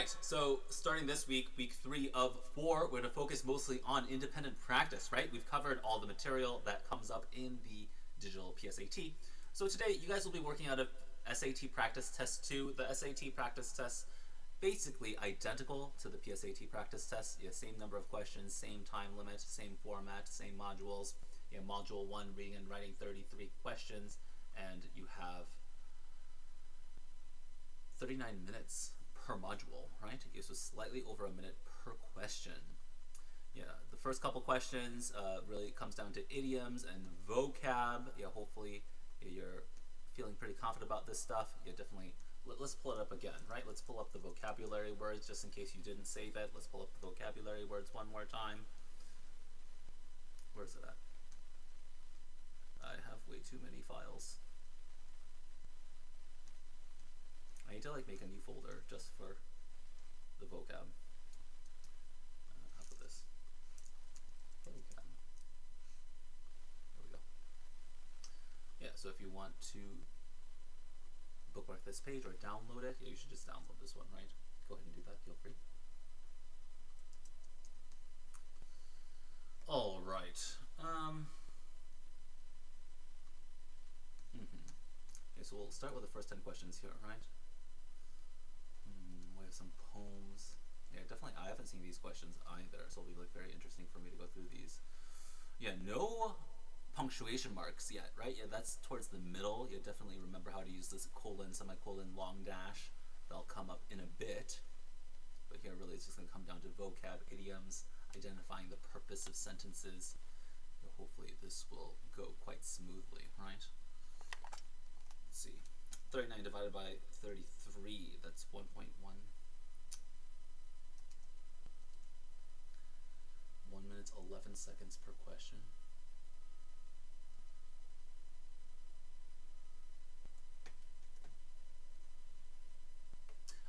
right, so starting this week, week 3 of 4, we're going to focus mostly on independent practice, right? We've covered all the material that comes up in the digital PSAT. So today, you guys will be working out of SAT practice test 2. The SAT practice test, basically identical to the PSAT practice test. Yeah, same number of questions, same time limit, same format, same modules. Yeah, module 1, reading and writing 33 questions, and you have 39 minutes per module, right? Okay, so slightly over a minute per question. Yeah, the first couple questions really comes down to idioms and vocab. Yeah, hopefully you're feeling pretty confident about this stuff. Yeah, definitely. Let's pull it up again, right? Let's pull up the vocabulary words just in case you didn't save it. Let's pull up the vocabulary words one more time. Where's it at? I have way too many files. I need to make a new folder just for the vocab. How about this? Vocab. There we go. Yeah, so if you want to bookmark this page or download it, yeah, you should just download this one, right? Go ahead and do that, feel free. All right. Okay, so we'll start with the first 10 questions here, right? We have some poems. Yeah, definitely, I haven't seen these questions either, so it'll be very interesting for me to go through these. Yeah, no punctuation marks yet, right? Yeah, that's towards the middle. You definitely remember how to use this colon, semicolon, long dash. That'll come up in a bit. But here, really, it's just going to come down to vocab, idioms, identifying the purpose of sentences. So hopefully, this will go quite smoothly, right? Let's see. 39 divided by 33, that's 1.1. 1 minute, 11 seconds per question.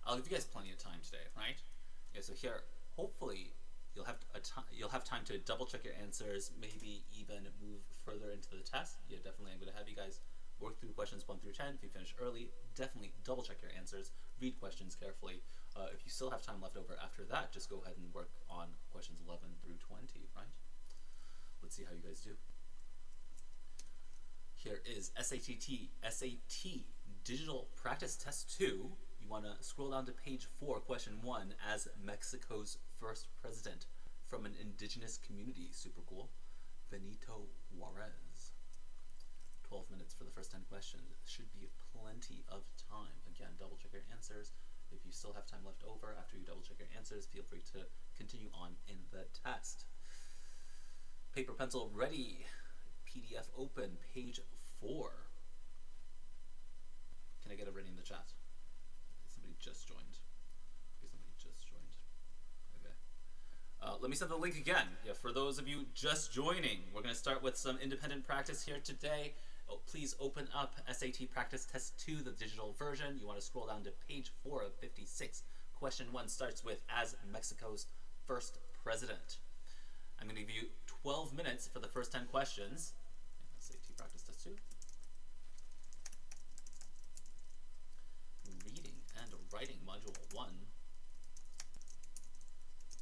I'll give you guys plenty of time today, right? Okay, so here, hopefully, you'll have time to double check your answers, maybe even move further into the test. Yeah, definitely, I'm going to have you guys work through questions 1 through 10. If you finish early, definitely double check your answers, read questions carefully. If you still have time left over after that, just go ahead and work on questions 11 through 20, right? Let's see how you guys do. Here is SAT Digital Practice Test 2. You want to scroll down to page 4, question 1, as Mexico's first president from an indigenous community. Super cool. Benito Juarez. 12 minutes for the first 10 questions. Should be plenty of time. Again, double check your answers. If you still have time left over after you double check your answers, feel free to continue on in the test. Paper, pencil ready. PDF open, page 4. Can I get a ready in the chat? Somebody just joined. Okay, somebody just joined. Okay. Let me send the link again. Yeah, for those of you just joining, we're going to start with some independent practice here today. Please open up SAT Practice Test 2, the digital version. You want to scroll down to page 4 of 56. Question 1 starts with, as Mexico's first president. I'm going to give you 12 minutes for the first 10 questions. SAT Practice Test 2. Reading and writing module 1.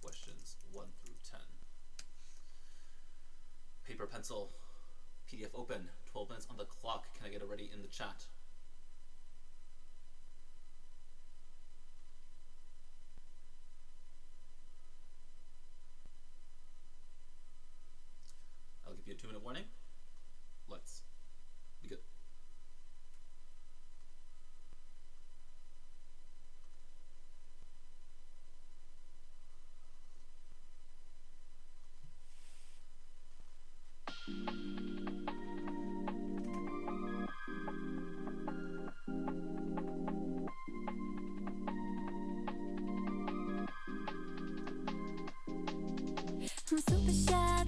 Questions 1 through 10. Paper, pencil, PDF open, 12 minutes on the clock. Can I get a ready in the chat? I'll give you a 2-minute warning. Let's be good. I'm super shy,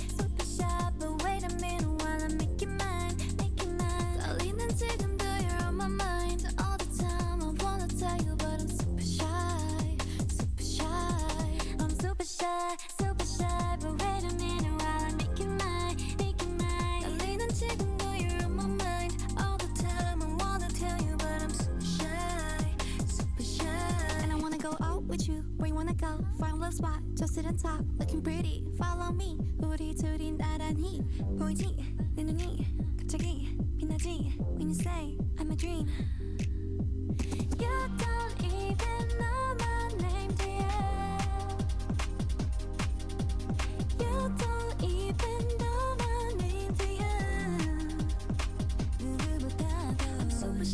but wait a minute while I make it mine, darling, and 지금도 you're on my mind all the time. I wanna tell you, but I'm super shy. I'm super shy, but wait a minute while I make it mine, darling, and 지금도 you're on my mind all the time. I wanna tell you, but I'm super shy, and I wanna go out with you. Where you wanna go? Find a spot, just sit on top, looking pretty. Follow me. 우리 둘이 나란히 보이지? 내 눈이 갑자기 빛나지? When you say I'm a dream. You don't even know my name, dear. You don't even know my name, dear. 누구보다도 I'm super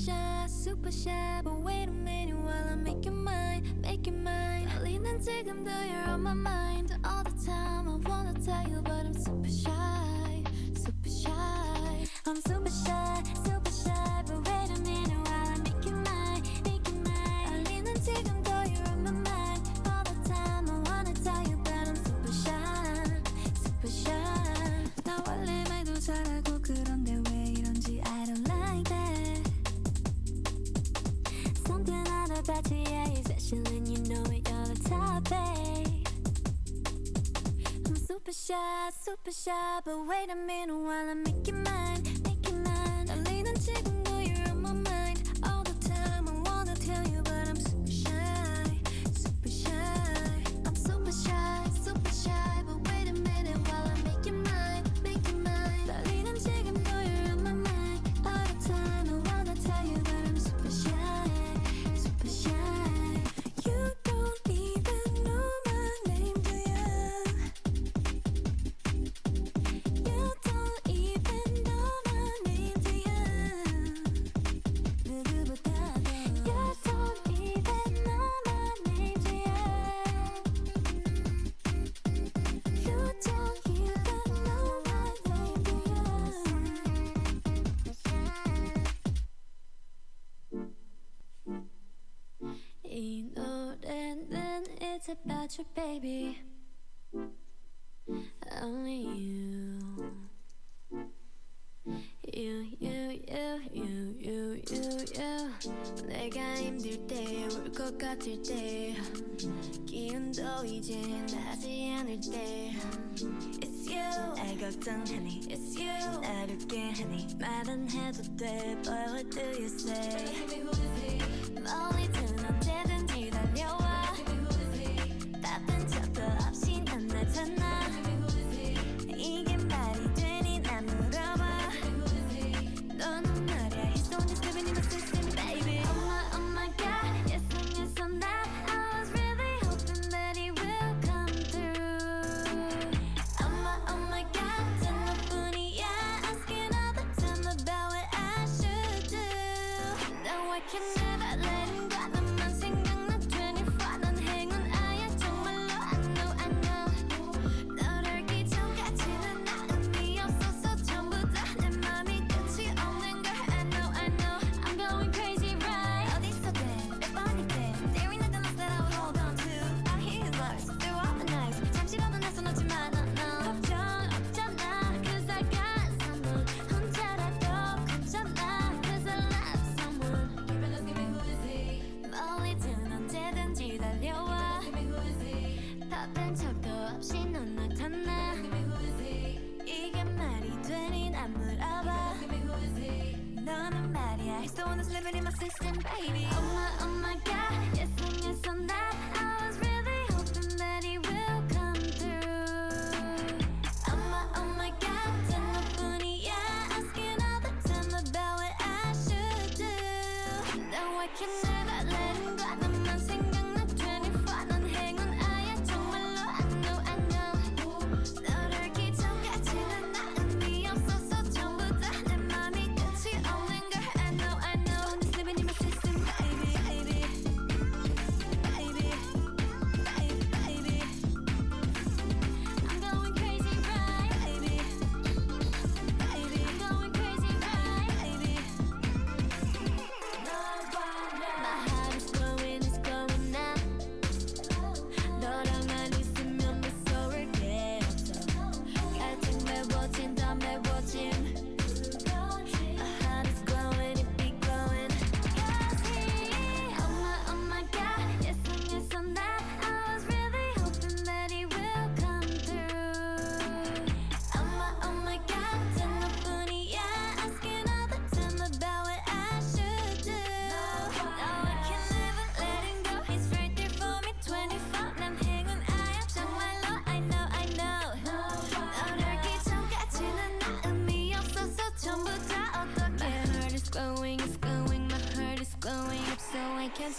shy, but wait a minute while I make you mine, make you mine. 떨리는 지금도 you're on my mind all the time. I wanna tell you, but I'm super shy, super shy. I'm super shy, but wait a minute while I make you mine, make you mine. 떨리는 지금도 you're on my mind all the time. I wanna tell you, but I'm super shy, super shy. 나 원래 말도 잘하고 그런데 왜 이런지 I don't like that. Something out about you, yeah, you're special and you know it, you're the top, babe. I'm super shy, but wait a minute while I make you mine, make you mine. 떨리는 지금도 you're on my mind all the time. I wanna tell you, but I'm super shy, super shy. I'm super shy, but wait a minute while I make you mine, make you mine. 떨리는 지금도 you're on my mind all the time. I wanna tell you, but I'm super shy, super shy. You don't even know my name, do you? You don't even know my name, do you? 누구보다도 You don't even know my name, do you? You don't even know my name, do you? 이 노래는 It's about you, baby. Only you. You. 내가 힘들 때, 울 것 같을 때, 기운도 이젠 나지 않을 때. It's you. 날 걱정하니. It's you. 날 웃게 하니. 말은 해도 돼, but what do you say? 멀리든 언제든지 달려와. 바쁜 척도 없이 난 나타나. 이게 말이 되니 난 물어봐. 너는 말야 He's the one that's living in my system, baby. Oh my God, yes or not. I was really hoping that he will come through. Oh my God, 단 너뿐이야. Asking all the time about what I should do. Now I can never let him go. 너만 생각나 24. 난 행운아야 정말로 I know. 널 알기 전까지는 나는 네 없어서 전부 다 내 맘이 끝이 없는 걸 I know. I'm going crazy, right? 어디서든 몇 번이든 There ain't nothing else that I would hold on to. I hear his voice through all the nights. 잠시 봐도 내 손 놓지만 no. 걱정 없잖아, 'cause I got someone. 혼자라도 괜찮아, 'cause I love someone. 멀리든 언제든지 달려와. 바쁜 척도 없이 넌 나타나. 이게 말이 되니 난 물어봐. 너는 말이야 He's the one that's living in my system, baby. Oh my God, yes or not. I was really hoping that he will come through. Oh my God, 단 너뿐이야. Asking all the time about what I should do. Now I can never let him go. 너만 생각나 24. 넌 행운아야 정말로 I know. 널 알기 전까지는 나는 네 없어서 전부 다 내 맘이 끝이 없는 걸 I know. It's living in my system, baby.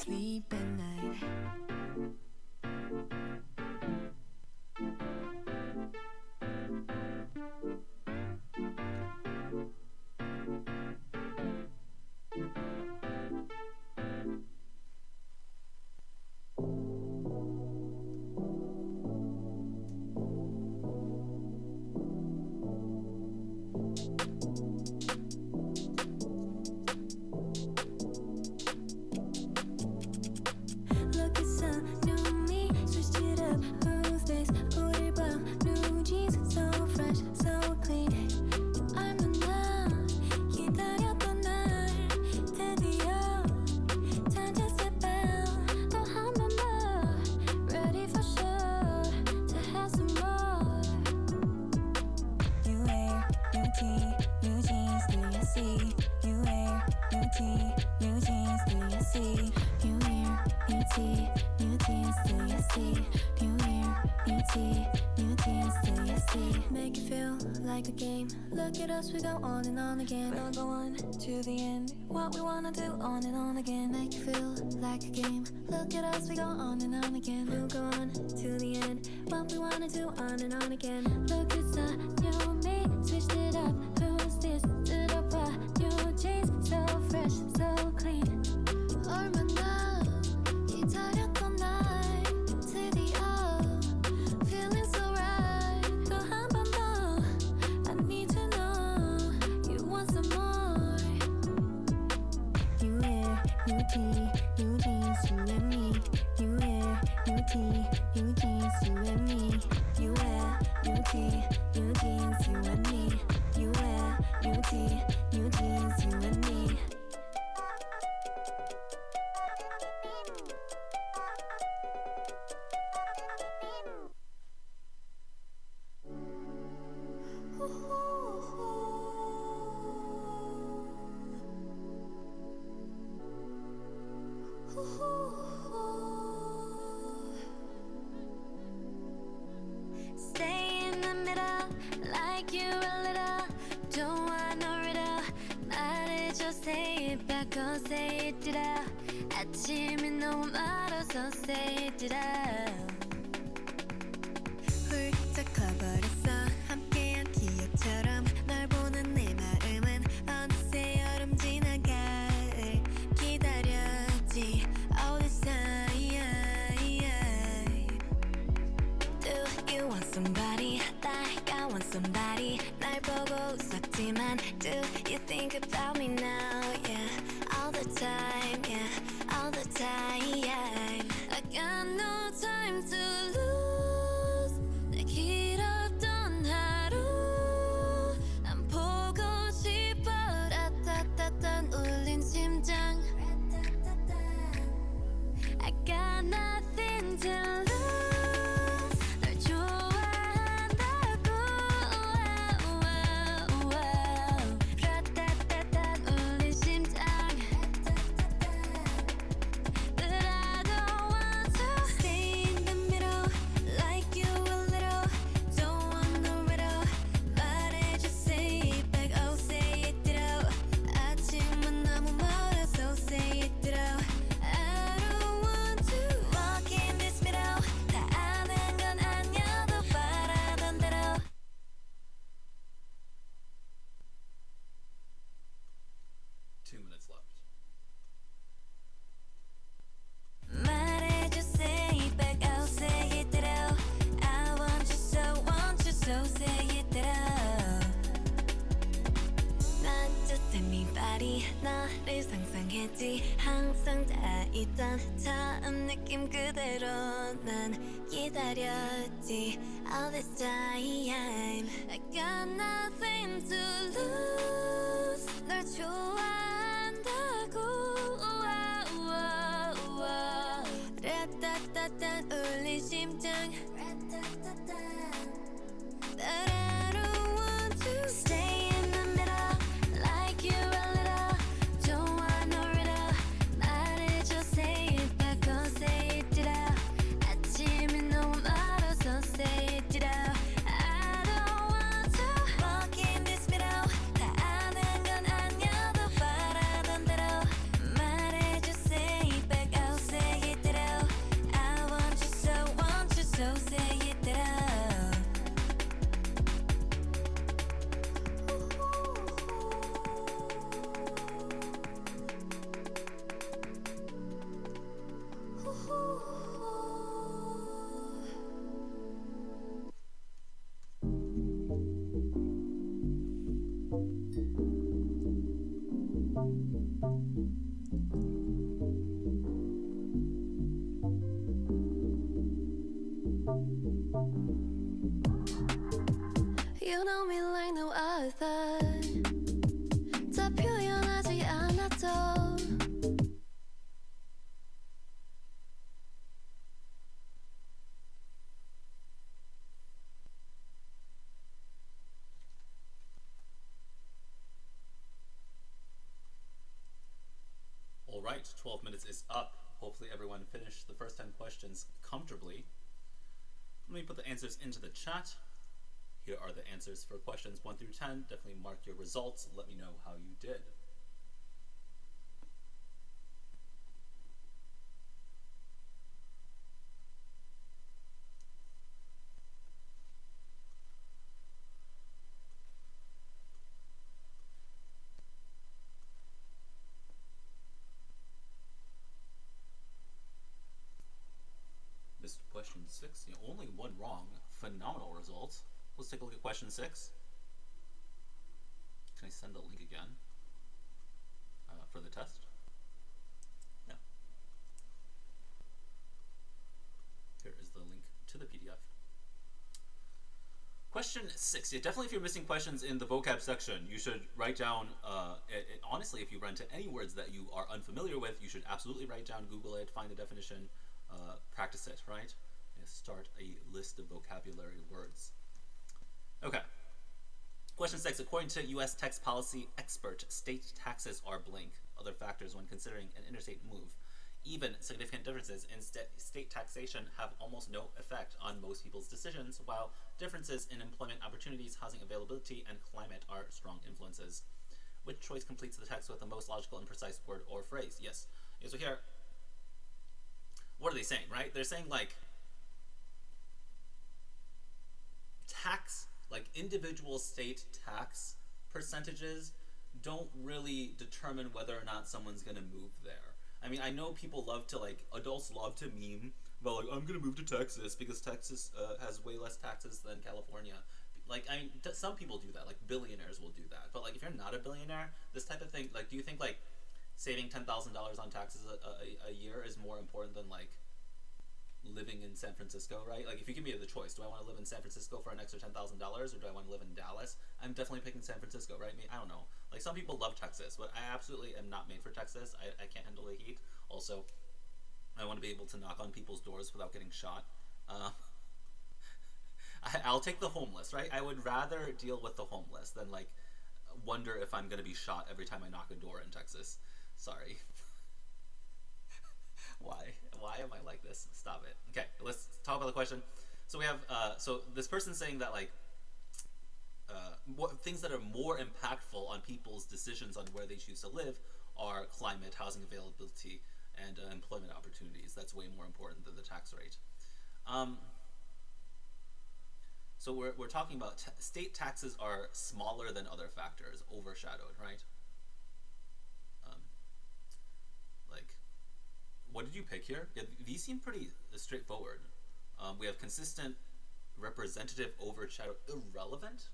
sleep at night. Look at some new me, switched it up. Who's this? 우릴 봐. New jeans, so fresh, so clean. 얼마나 기다렸던 날 드디어 time to step out. 또 한 번 더 ready for sure to have some more. New hair, new tee, new jeans, do you see? New hair, new tee, new jeans, do you see? New hair, new tee, new jeans, do you see? New hair, new tee, new jeans, do you see? Make it feel like a game. Look at us, we go on and on again. We'll go on to the end. What we wanna do on and on again. Make it feel like a game. Look at us, we go on and on again. We'll go on to the end. What we wanna do on and on again. Look at the new me, switched it up. Who's this? 들어봐, new jeans, so fresh, so clean. 얼마나 기다렸던 날 드디어 feeling so right. 또 한 번 더 I need to know you want some more. New hair, new tee, new jeans, you and me. New hair, new tee, new jeans, you and me. New hair, new tee, new jeans, you and me. New hair, new tee, new jeans, you and me. Stay in the middle, like you're a little. Don't want no riddle. 말해줘, say it back, oh say it out. 아침이 너무 멀어서 say it out. 훌쩍 커버렸어, 함께한 기억처럼. 널 보는 내 마음은 어느새 여름 지나 가을 기다렸지. All this time. Do you want somebody like I want somebody? 날 보고 웃었지만 do you think about me now? Yeah, all the time, yeah, all the time. I got no time to lose. 내 길었던 하루 난 보고 싶어. 라따따따 울린 심장. I got nothing to lose. 널 좋아한다고. 라따따따 울린 심장. But I don't want to stay in the middle, like you a little. Don't want no riddle. 말해줘, say it back, oh say it out. 아침은 너무 멀어서 say it out. I don't want to walk in this middle. 다 아는 건 아니어도 바라던 대로. 2 minutes left. 말해줘, say it back, oh say it out. I want you so say it out. Not just anybody, 너를 상상했지. 항상 다 있던 처음 느낌 그대로 난 기다렸지. All this time I got nothing to lose. 널 좋아한다고. 라따따따 울린 심장. But I don't want to stay in the middle, like you're a little. Don't want no riddle. 말해줘, say it back, oh say it out. 아침이 너무 멀어서 say it out. I don't want to walk in this middle. 다 아는 건 아니어도 바라던 대로. 말해줘, say it back, oh You know me like no other. 다 표현하지 않아도. All right, 12 minutes is up. Hopefully everyone finished the first 10 questions comfortably. Let me put the answers into the chat. Here are the answers for questions 1 through 10. Definitely mark your results. Let me know how you did. Missed question 6. Only one wrong. Phenomenal results. Let's take a look at question 6. Can I send the link again for the test? No. Here is the link to the PDF. Question 6. Yeah, definitely if you're missing questions in the vocab section, you should write down, honestly, if you run into any words that you are unfamiliar with, you should absolutely write down, Google it, find the definition, practice it, right? Start a list of vocabulary words. Okay. Question 6. According to U.S. tax policy expert, state taxes are blank. Other factors when considering an interstate move. Even significant differences in state taxation have almost no effect on most people's decisions, while differences in employment opportunities, housing availability, and climate are strong influences. Which choice completes the text with the most logical and precise word or phrase? Yes. So here, what are they saying, right? They're saying, like, tax, like individual state tax percentages don't really determine whether or not someone's going to move there. I mean, I know people love to, like, adults love to meme about, like, I'm going to move to Texas because Texas has way less taxes than California. Like, I mean, some people do that. Like, billionaires will do that. But, like, if you're not a billionaire, this type of thing, like, do you think, like, saving $10,000 on taxes a year is more important than, like, living in San Francisco, right? Like, if you give me the choice, do I want to live in San Francisco for an extra $10,000 or do I want to live in Dallas? I'm definitely picking San Francisco, right? I don't know. Like, some people love Texas, but I absolutely am not made for Texas. I can't handle the heat. Also, I want to be able to knock on people's doors without getting shot. I'll take the homeless, right? I would rather deal with the homeless than, like, wonder if I'm going to be shot every time I knock a door in Texas. Sorry. Why am I like this? Stop it. Okay, let's talk about the question. So we have, so this person's saying that, like, what things that are more impactful on people's decisions on where they choose to live are climate, housing availability, and employment opportunities. That's way more important than the tax rate. So we're talking about state taxes are smaller than other factors, overshadowed, right? Like, what did you pick here? Yeah, these seem pretty straightforward. We have consistent, representative, overshadowed, irrelevant.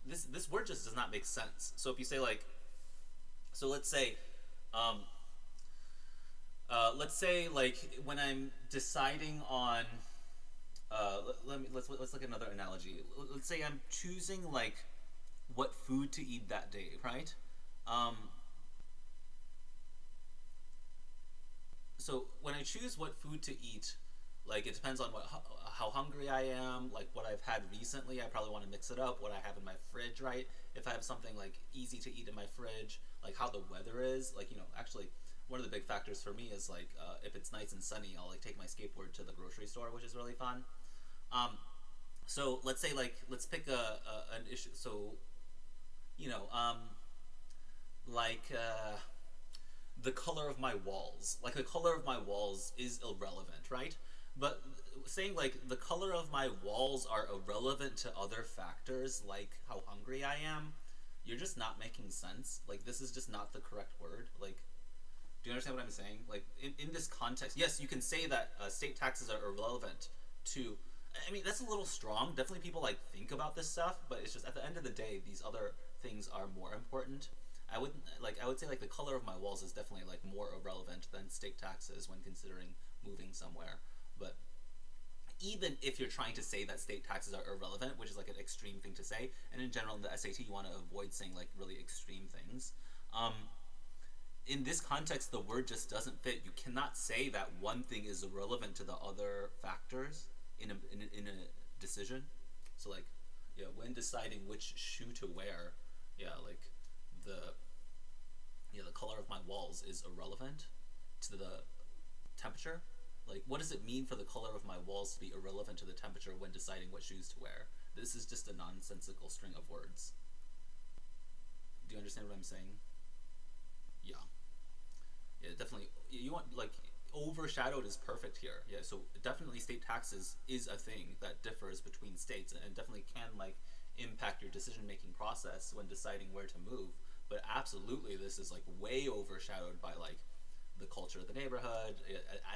This word just does not make sense. So if you say, like, so let's say like when I'm deciding on, let's look at another analogy. Let's say I'm choosing, like, what food to eat that day, right? So when I choose what food to eat, like, it depends on how hungry I am, like what I've had recently. I probably want to mix it up, what I have in my fridge, right? If I have something, like, easy to eat in my fridge, like how the weather is, like, actually one of the big factors for me is, like, if it's nice and sunny, I'll, like, take my skateboard to the grocery store, which is really fun. So let's say, like, let's pick an issue. So, the color of my walls. Like, the color of my walls is irrelevant, right? But saying, like, the color of my walls are irrelevant to other factors, like how hungry I am, you're just not making sense. Like, this is just not the correct word. Like, do you understand what I'm saying? Like, in this context, yes, you can say that state taxes are irrelevant to, I mean, that's a little strong. Definitely people, like, think about this stuff, but it's just, at the end of the day, these other things are more important. I would say, like, the color of my walls is definitely, like, more irrelevant than state taxes when considering moving somewhere. But even if you're trying to say that state taxes are irrelevant, which is like an extreme thing to say, and in general in the SAT you want to avoid saying like really extreme things. In this context, the word just doesn't fit. You cannot say that one thing is irrelevant to the other factors in a decision. So like, yeah, when deciding which shoe to wear, yeah, like the color of my walls is irrelevant to the temperature. Like, what does it mean for the color of my walls to be irrelevant to the temperature when deciding what shoes to wear? This is just a nonsensical string of words. Do you understand what I'm saying? Yeah. Yeah, definitely. You want, like, overshadowed is perfect here. Yeah, so definitely state taxes is a thing that differs between states and definitely can, like, impact your decision-making process when deciding where to move. But absolutely, this is, like, way overshadowed by, like, the culture of the neighborhood,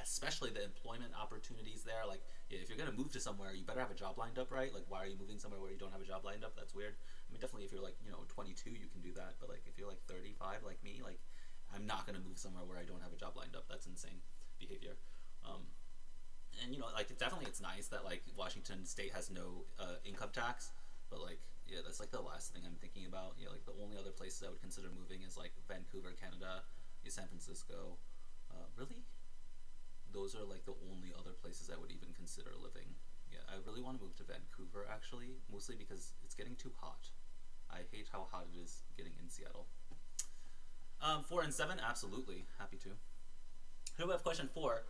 especially the employment opportunities there. Like, if you're going to move to somewhere, you better have a job lined up, right? Like, why are you moving somewhere where you don't have a job lined up? That's weird. I mean, definitely if you're, like, 22, you can do that. But, like, if you're, like, 35, like me, like, I'm not going to move somewhere where I don't have a job lined up. That's insane behavior. And, like, definitely it's nice that, like, Washington State has no income tax. But, like, yeah, that's, like, the last thing I'm thinking about. Yeah, like, the only other places I would consider moving is, like, Vancouver, Canada, San Francisco. Really? Those are, like, the only other places I would even consider living. Yeah, I really want to move to Vancouver, actually, mostly because it's getting too hot. I hate how hot it is getting in Seattle. 4 and 7, absolutely. Happy to. Here we have question 4.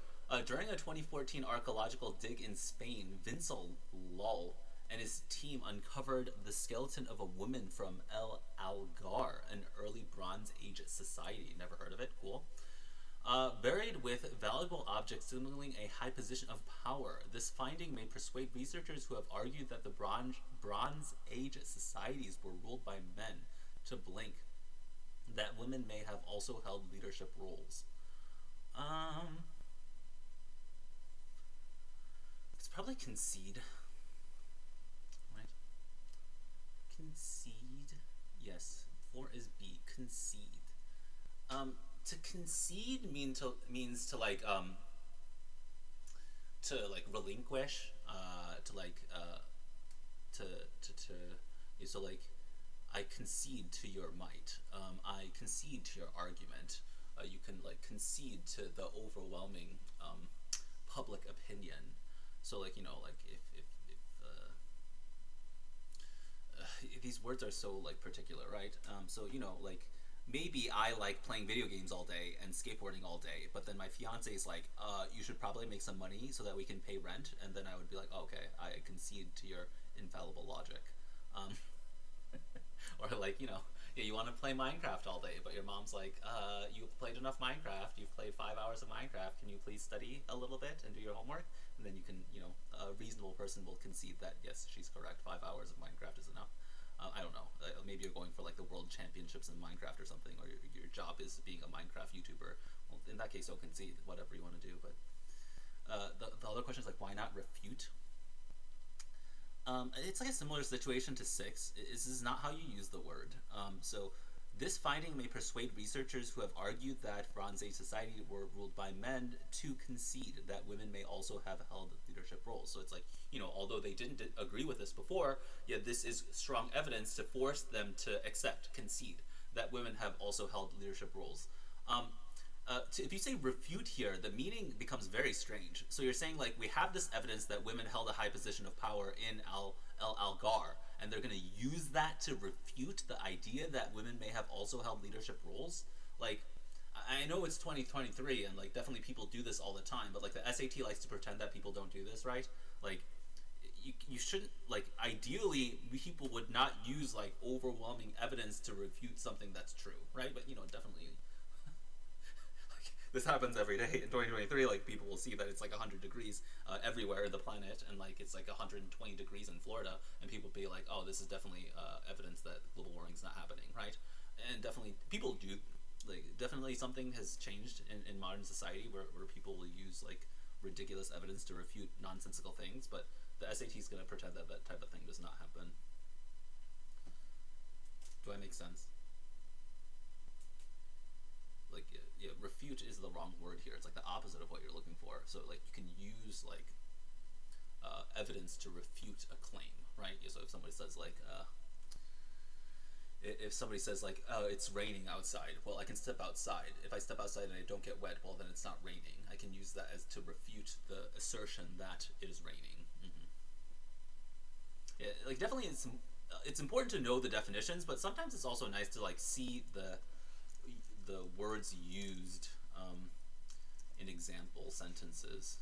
During a 2014 archaeological dig in Spain, Vincel Lull and his team uncovered the skeleton of a woman from El Algar, an early Bronze Age society. Never heard of it. Cool. Buried with valuable objects signaling a high position of power. This finding may persuade researchers who have argued that the Bronze Age societies were ruled by men to blink that women may have also held leadership roles. It's probably concede. Right? Concede. Yes. 4 is B. Concede. To concede means to like relinquish, so like I concede to your might. I concede to your argument. You can like concede to the overwhelming public opinion. So like like if these words are so like particular, right? So like maybe I like playing video games all day and skateboarding all day, but then my fiance is like, you should probably make some money so that we can pay rent, and then I would be like, oh, okay, I concede to your infallible logic. Or like, you want to play Minecraft all day, but your mom's like, you've played enough Minecraft, you've played 5 hours of Minecraft, can you please study a little bit and do your homework? And then you can, a reasonable person will concede that, yes, she's correct, 5 hours of Minecraft is enough. I don't know, maybe you're going for like the world championships in Minecraft or something, or your job is being a Minecraft YouTuber. Well, in that case, you'll concede whatever you want to do, but the other question is like, why not refute? It's like a similar situation to 6. This is not how you use the word. So this finding may persuade researchers who have argued that Bronze Age society were ruled by men to concede that women may also have held leadership roles. So it's like, although they didn't agree with this before, this is strong evidence to force them to concede that women have also held leadership roles. If you say refute here, the meaning becomes very strange. So you're saying like, we have this evidence that women held a high position of power in El Algar, and they're going to use that to refute the idea that women may have also held leadership roles? Like, I know it's 2023 and like definitely people do this all the time, but like the SAT likes to pretend that people don't do this, right? Like, you shouldn't, like, ideally people would not use like overwhelming evidence to refute something that's true, right? But definitely this happens every day in 2023. Like, people will see that it's like 100 degrees everywhere in the planet, and like it's like 120 degrees in Florida, and people be like, oh, this is definitely evidence that global warming is not happening, right? And definitely people do, like, definitely something has changed in modern society where people will use like ridiculous evidence to refute nonsensical things, but the SAT is going to pretend that that type of thing does not happen. Do I make sense? Like, refute is the wrong word here. It's like the opposite of what you're looking for. So like you can use like evidence to refute a claim, right? So if somebody says like, oh, it's raining outside, well, I can step outside. If I step outside and I don't get wet, well, then it's not raining. I can use that as to refute the assertion that it is raining. Yeah, like definitely it's important to know the definitions, but sometimes it's also nice to like see the words used in example sentences.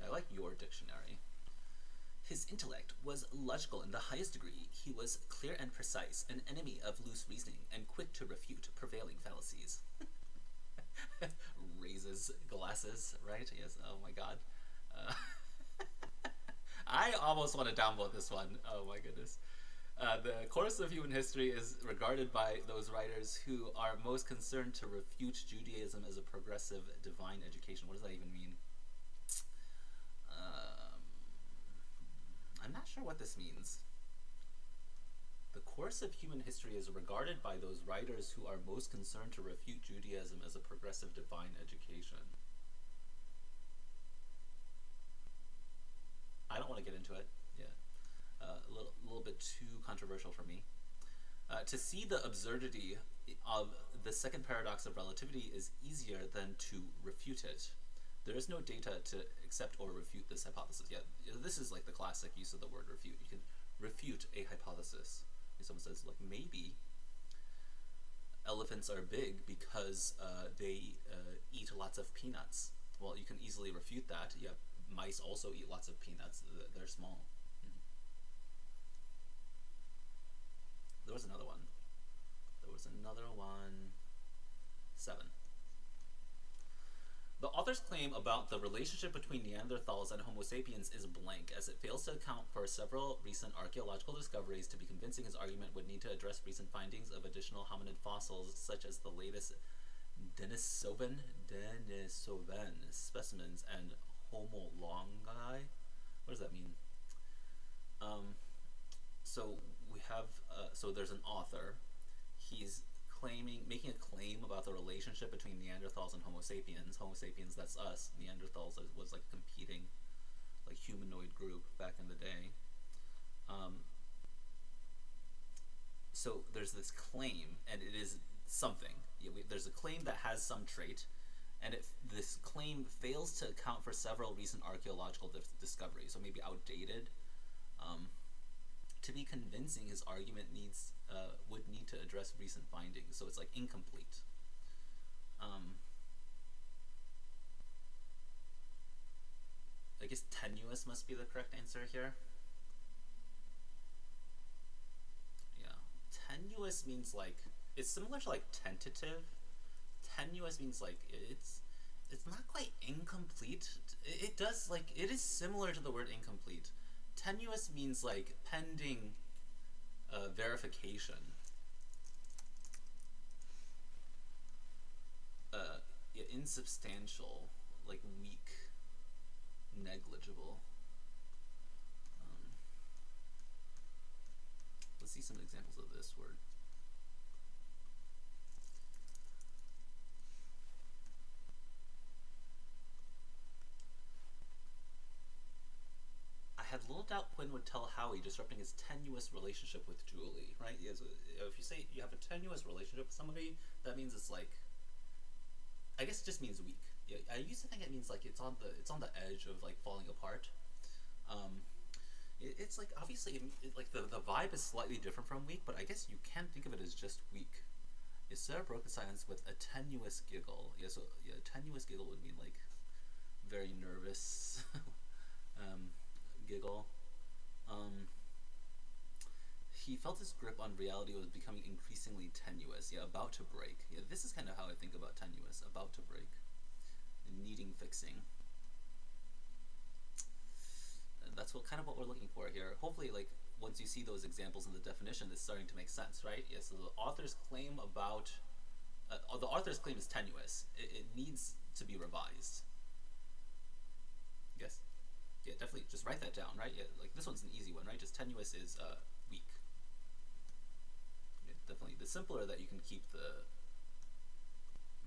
I like your dictionary. His intellect was logical in the highest degree. He was clear and precise, an enemy of loose reasoning, and quick to refute prevailing fallacies. Raises glasses, right? Yes. Oh my god. I almost want to download this one. Oh my goodness. The course of human history is regarded by those writers who are most concerned to refute Judaism as a progressive divine education. What does that even mean? I'm not sure what this means. The course of human history is regarded by those writers who are most concerned to refute Judaism as a progressive divine education. I don't want to get into it. Yeah, a little bit too controversial for me. To see the absurdity of the second paradox of relativity is easier than to refute it. There is no data to accept or refute this hypothesis. Yeah, this is like the classic use of the word refute. You can refute a hypothesis. If someone says, like, maybe elephants are big because they eat lots of peanuts. Well, you can easily refute that. Yeah, mice also eat lots of peanuts. They're small. There was another one. 7. The author's claim about the relationship between Neanderthals and Homo sapiens is blank, as it fails to account for several recent archaeological discoveries. To be convincing, his argument would need to address recent findings of additional hominid fossils, such as the latest Denisovan specimens and Homo longi. What does that mean? So we have, so there's an author. He's making a claim about the relationship between Neanderthals and Homo sapiens. Homo sapiens, that's us. Neanderthals was like a competing, like humanoid group back in the day. So there's this claim, and it is something. There's a claim that has some trait, and this claim fails to account for several recent archaeological discoveries, so maybe outdated. To be convincing, his argument would need to address recent findings, so it's like incomplete. I guess tenuous must be the correct answer here. Yeah, tenuous means like it's similar to like tentative. Tenuous means like it's not quite incomplete. It does like it is similar to the word incomplete. Tenuous means like pending verification. Insubstantial, like weak, negligible. Let's see some examples of this word. I had little doubt Quinn would tell Howie, disrupting his tenuous relationship with Julie, right? Yeah, so if you say you have a tenuous relationship with somebody, that means it's like, I guess it just means weak. Yeah, I used to think it means like it's on the edge of like falling apart. It's like obviously like the vibe is slightly different from weak, but I guess you can think of it as just weak. Yeah, Sarah broke the silence with a tenuous giggle. Yeah, so yeah, a tenuous giggle would mean like very nervous giggle. He felt his grip on reality was becoming increasingly tenuous. Yeah, about to break. Yeah, this is kind of how I think about tenuous. About to break. Needing fixing. And that's what we're looking for here. Hopefully, like once you see those examples in the definition, it's starting to make sense, right? Yeah. So the author's claim about the author's claim is tenuous. It needs to be revised. Yes. Yeah, definitely. Just write that down, right? Yeah, like this one's an easy one, right? Just tenuous is weak. Yeah, definitely. The simpler that you can keep the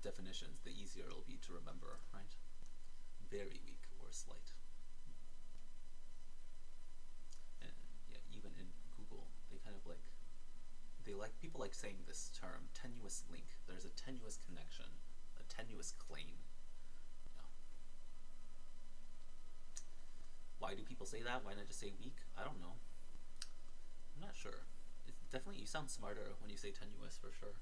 definitions, the easier it'll be to remember, right? very weak or slight. And yeah, even in Google, they kind of like people like saying this term, tenuous link. There's a tenuous connection, a tenuous claim. Yeah. Why do people say that? Why not just say weak? I don't know. I'm not sure. It's definitely, you sound smarter when you say tenuous, for sure.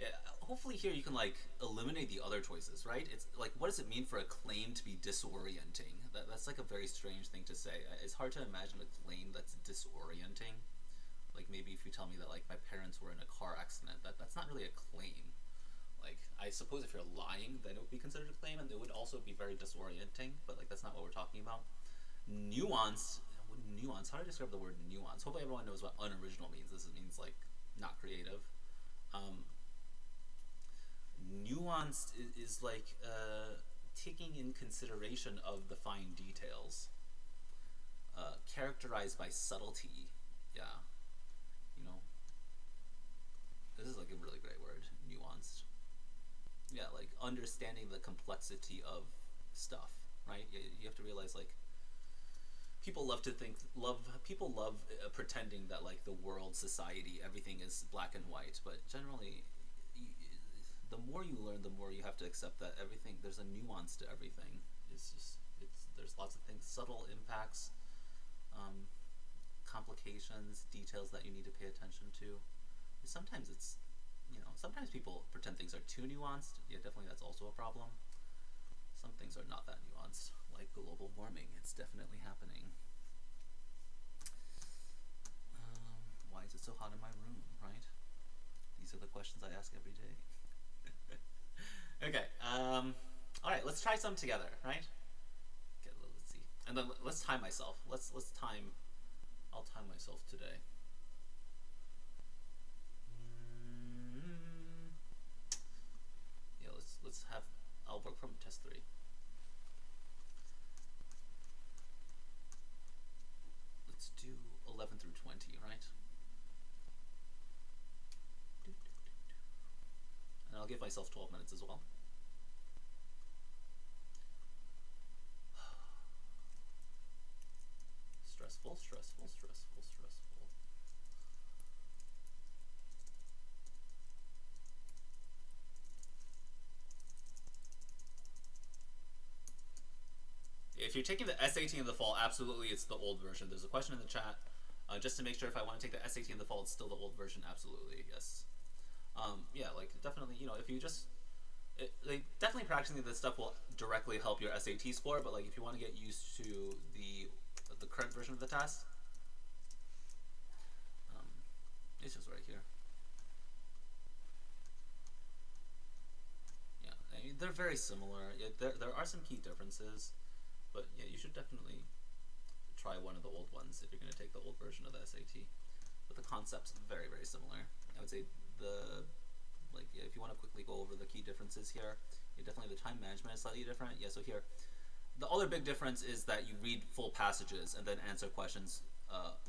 Yeah, hopefully here you can like eliminate the other choices, right? It's like, what does it mean for a claim to be disorienting? That's like a very strange thing to say. It's hard to imagine a claim that's disorienting. Like maybe if you tell me that like my parents were in a car accident, that's not really a claim. Like I suppose if you're lying, then it would be considered a claim, and it would also be very disorienting. But like that's not what we're talking about. Nuance. Nuance. How do I describe the word nuance? Hopefully everyone knows what unoriginal means. This means like not creative. Nuanced is like taking in consideration of the fine details, characterized by subtlety. Yeah, you know, this is like a really great word, nuanced. Yeah, like understanding the complexity of stuff, right? You have to realize like people love to think people love pretending that like the world, society, everything is black and white, but generally the more you learn, the more you have to accept that everything, there's a nuance to everything. There's lots of things, subtle impacts, complications, details that you need to pay attention to. Sometimes it's, sometimes people pretend things are too nuanced. Yeah, definitely that's also a problem. Some things are not that nuanced, like global warming. It's definitely happening. Why is it so hot in my room, right? These are the questions I ask every day. Okay, alright, let's try some together, right? Okay, let's see. And then let's time myself. I'll time myself today. Yeah, I'll work from test 3. Let's do 11 through 20, right? And I'll give myself 12 minutes as well. Stressful, stressful, stressful, stressful. If you're taking the SAT in the fall, absolutely it's the old version. There's a question in the chat. Just to make sure if I want to take the SAT in the fall, it's still the old version. Absolutely, yes. Yeah, like definitely, if you just definitely practicing this stuff will directly help your SAT score. But like if you want to get used to the current version of the test, it's just right here. Yeah, I mean, they're very similar. Yeah, there are some key differences, but yeah, you should definitely try one of the old ones if you're going to take the old version of the SAT. But the concept's very, very similar. I would say if you want to quickly go over the key differences here, definitely the time management is slightly different. Yeah, so here, the other big difference is that you read full passages and then answer questions,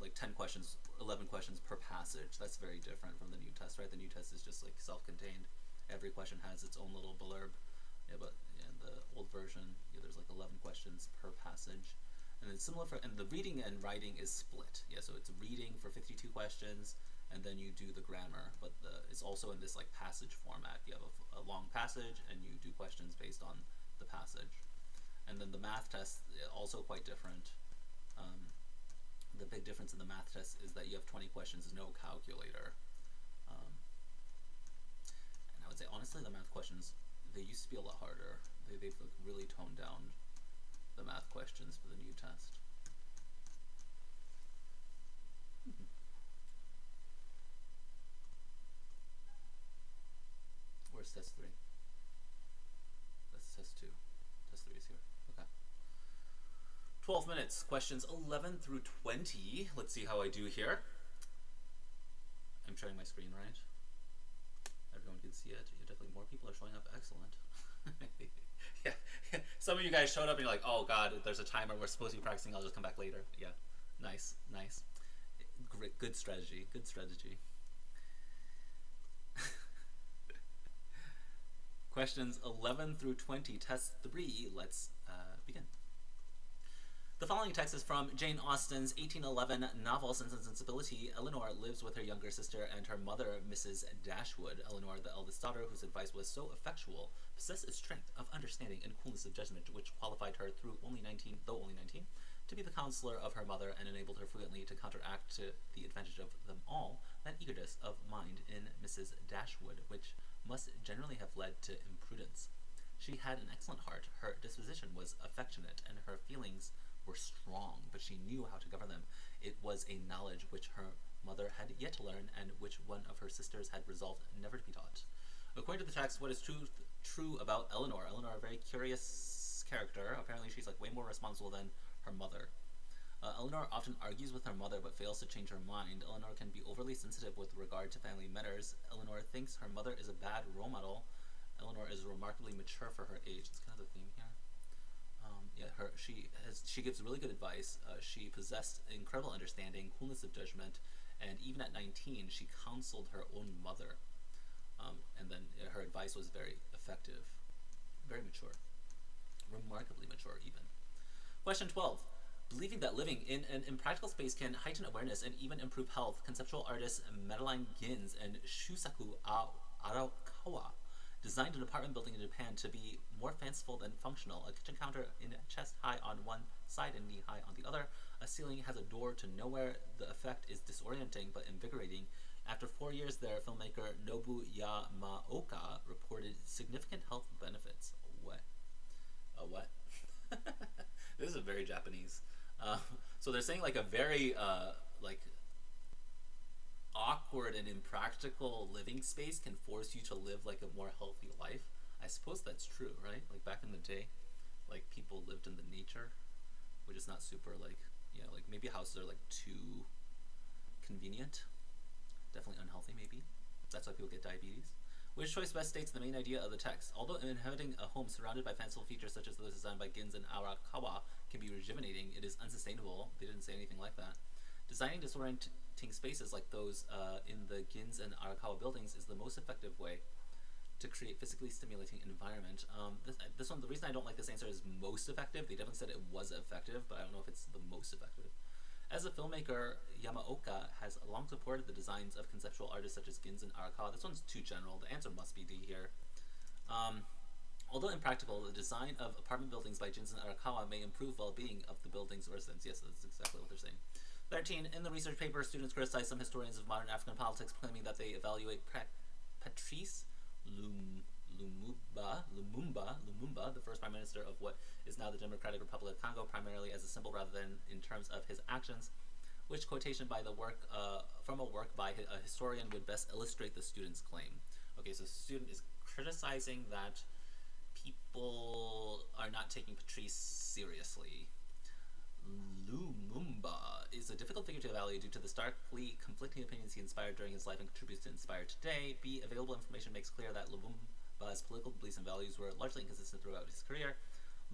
like 10 questions, 11 questions per passage. That's very different from the new test, right? The new test is just like self-contained. Every question has its own little blurb. Yeah, but in the old version, there's like 11 questions per passage. And then and the reading and writing is split. Yeah, so it's reading for 52 questions, and then you do the grammar, but it's also in this like passage format. You have a long passage, and you do questions based on the passage. And then the math test, also quite different. The big difference in the math test is that you have 20 questions, no calculator. And I would say, honestly, the math questions, they used to be a lot harder. They've really toned down the math questions for the new test. Where's test 3? That's test 2. Test 3 is here. Okay. 12 minutes. Questions 11 through 20. Let's see how I do here. I'm sharing my screen, right? Everyone can see it. Definitely more people are showing up. Excellent. Yeah. Some of you guys showed up and you're like, oh god, there's a timer, we're supposed to be practicing, I'll just come back later. Yeah. Nice. Great. Good strategy. Questions 11 through 20, test 3. Let's begin. The following text is from Jane Austen's 1811 novel Sense and Sensibility. Elinor lives with her younger sister and her mother, Mrs. Dashwood. Elinor, the eldest daughter, whose advice was so effectual, possessed a strength of understanding and coolness of judgment which qualified her, though only 19, to be the counselor of her mother and enabled her frequently to counteract to the advantage of them all that eagerness of mind in Mrs. Dashwood, which must generally have led to imprudence. She had an excellent heart, her disposition was affectionate, and her feelings were strong, but she knew how to govern them. It was a knowledge which her mother had yet to learn, and which one of her sisters had resolved never to be taught. According to the text, what is true about Elinor? Elinor, a very curious character. Apparently she's like way more responsible than her mother. Elinor often argues with her mother but fails to change her mind. Elinor can be overly sensitive with regard to family matters. Elinor thinks her mother is a bad role model. Elinor is remarkably mature for her age. That's kind of the theme here. She gives really good advice. She possessed incredible understanding, coolness of judgment, and even at 19, she counseled her own mother. And then her advice was very effective, very mature, remarkably mature even. Question 12. Believing that living in an impractical space can heighten awareness and even improve health, conceptual artists Madeline Gins and Shusaku Arakawa designed an apartment building in Japan to be more fanciful than functional. A kitchen counter in chest high on one side and knee high on the other. A ceiling has a door to nowhere. The effect is disorienting but invigorating. After 4 years there, filmmaker Nobu Yamaoka reported significant health benefits. What? What? This is very Japanese. So they're saying like a very awkward and impractical living space can force you to live like a more healthy life. I suppose that's true, right? Like back in the day, like people lived in the nature, which is not super like maybe houses are like too convenient, definitely unhealthy maybe. That's why people get diabetes. Which choice best states the main idea of the text? Although inhabiting a home surrounded by fanciful features such as those designed by Gins and Arakawa can be rejuvenating, it is unsustainable. They didn't say anything like that. Designing disorienting spaces like those in the Gins and Arakawa buildings is the most effective way to create physically stimulating environment. This one, the reason I don't like this answer is most effective. They definitely said it was effective, but I don't know if it's the most effective. As a filmmaker, Yamaoka has long supported the designs of conceptual artists such as Gins and Arakawa. This one's too general. The answer must be D here. Although impractical, the design of apartment buildings by Gins and Arakawa may improve well-being of the building's residents. Yes, that's exactly what they're saying. 13. In the research paper, students criticize some historians of modern African politics, claiming that they evaluate Patrice Lumumba, the first prime minister of what is now the Democratic Republic of Congo, primarily as a symbol rather than in terms of his actions, which quotation by the work from a work by a historian would best illustrate the student's claim. Okay, so the student is criticizing that people are not taking Patrice seriously. Lumumba is a difficult figure to evaluate due to the starkly conflicting opinions he inspired during his life and contributes to inspire today. B. Available information makes clear that Lumumba's political beliefs and values were largely inconsistent throughout his career.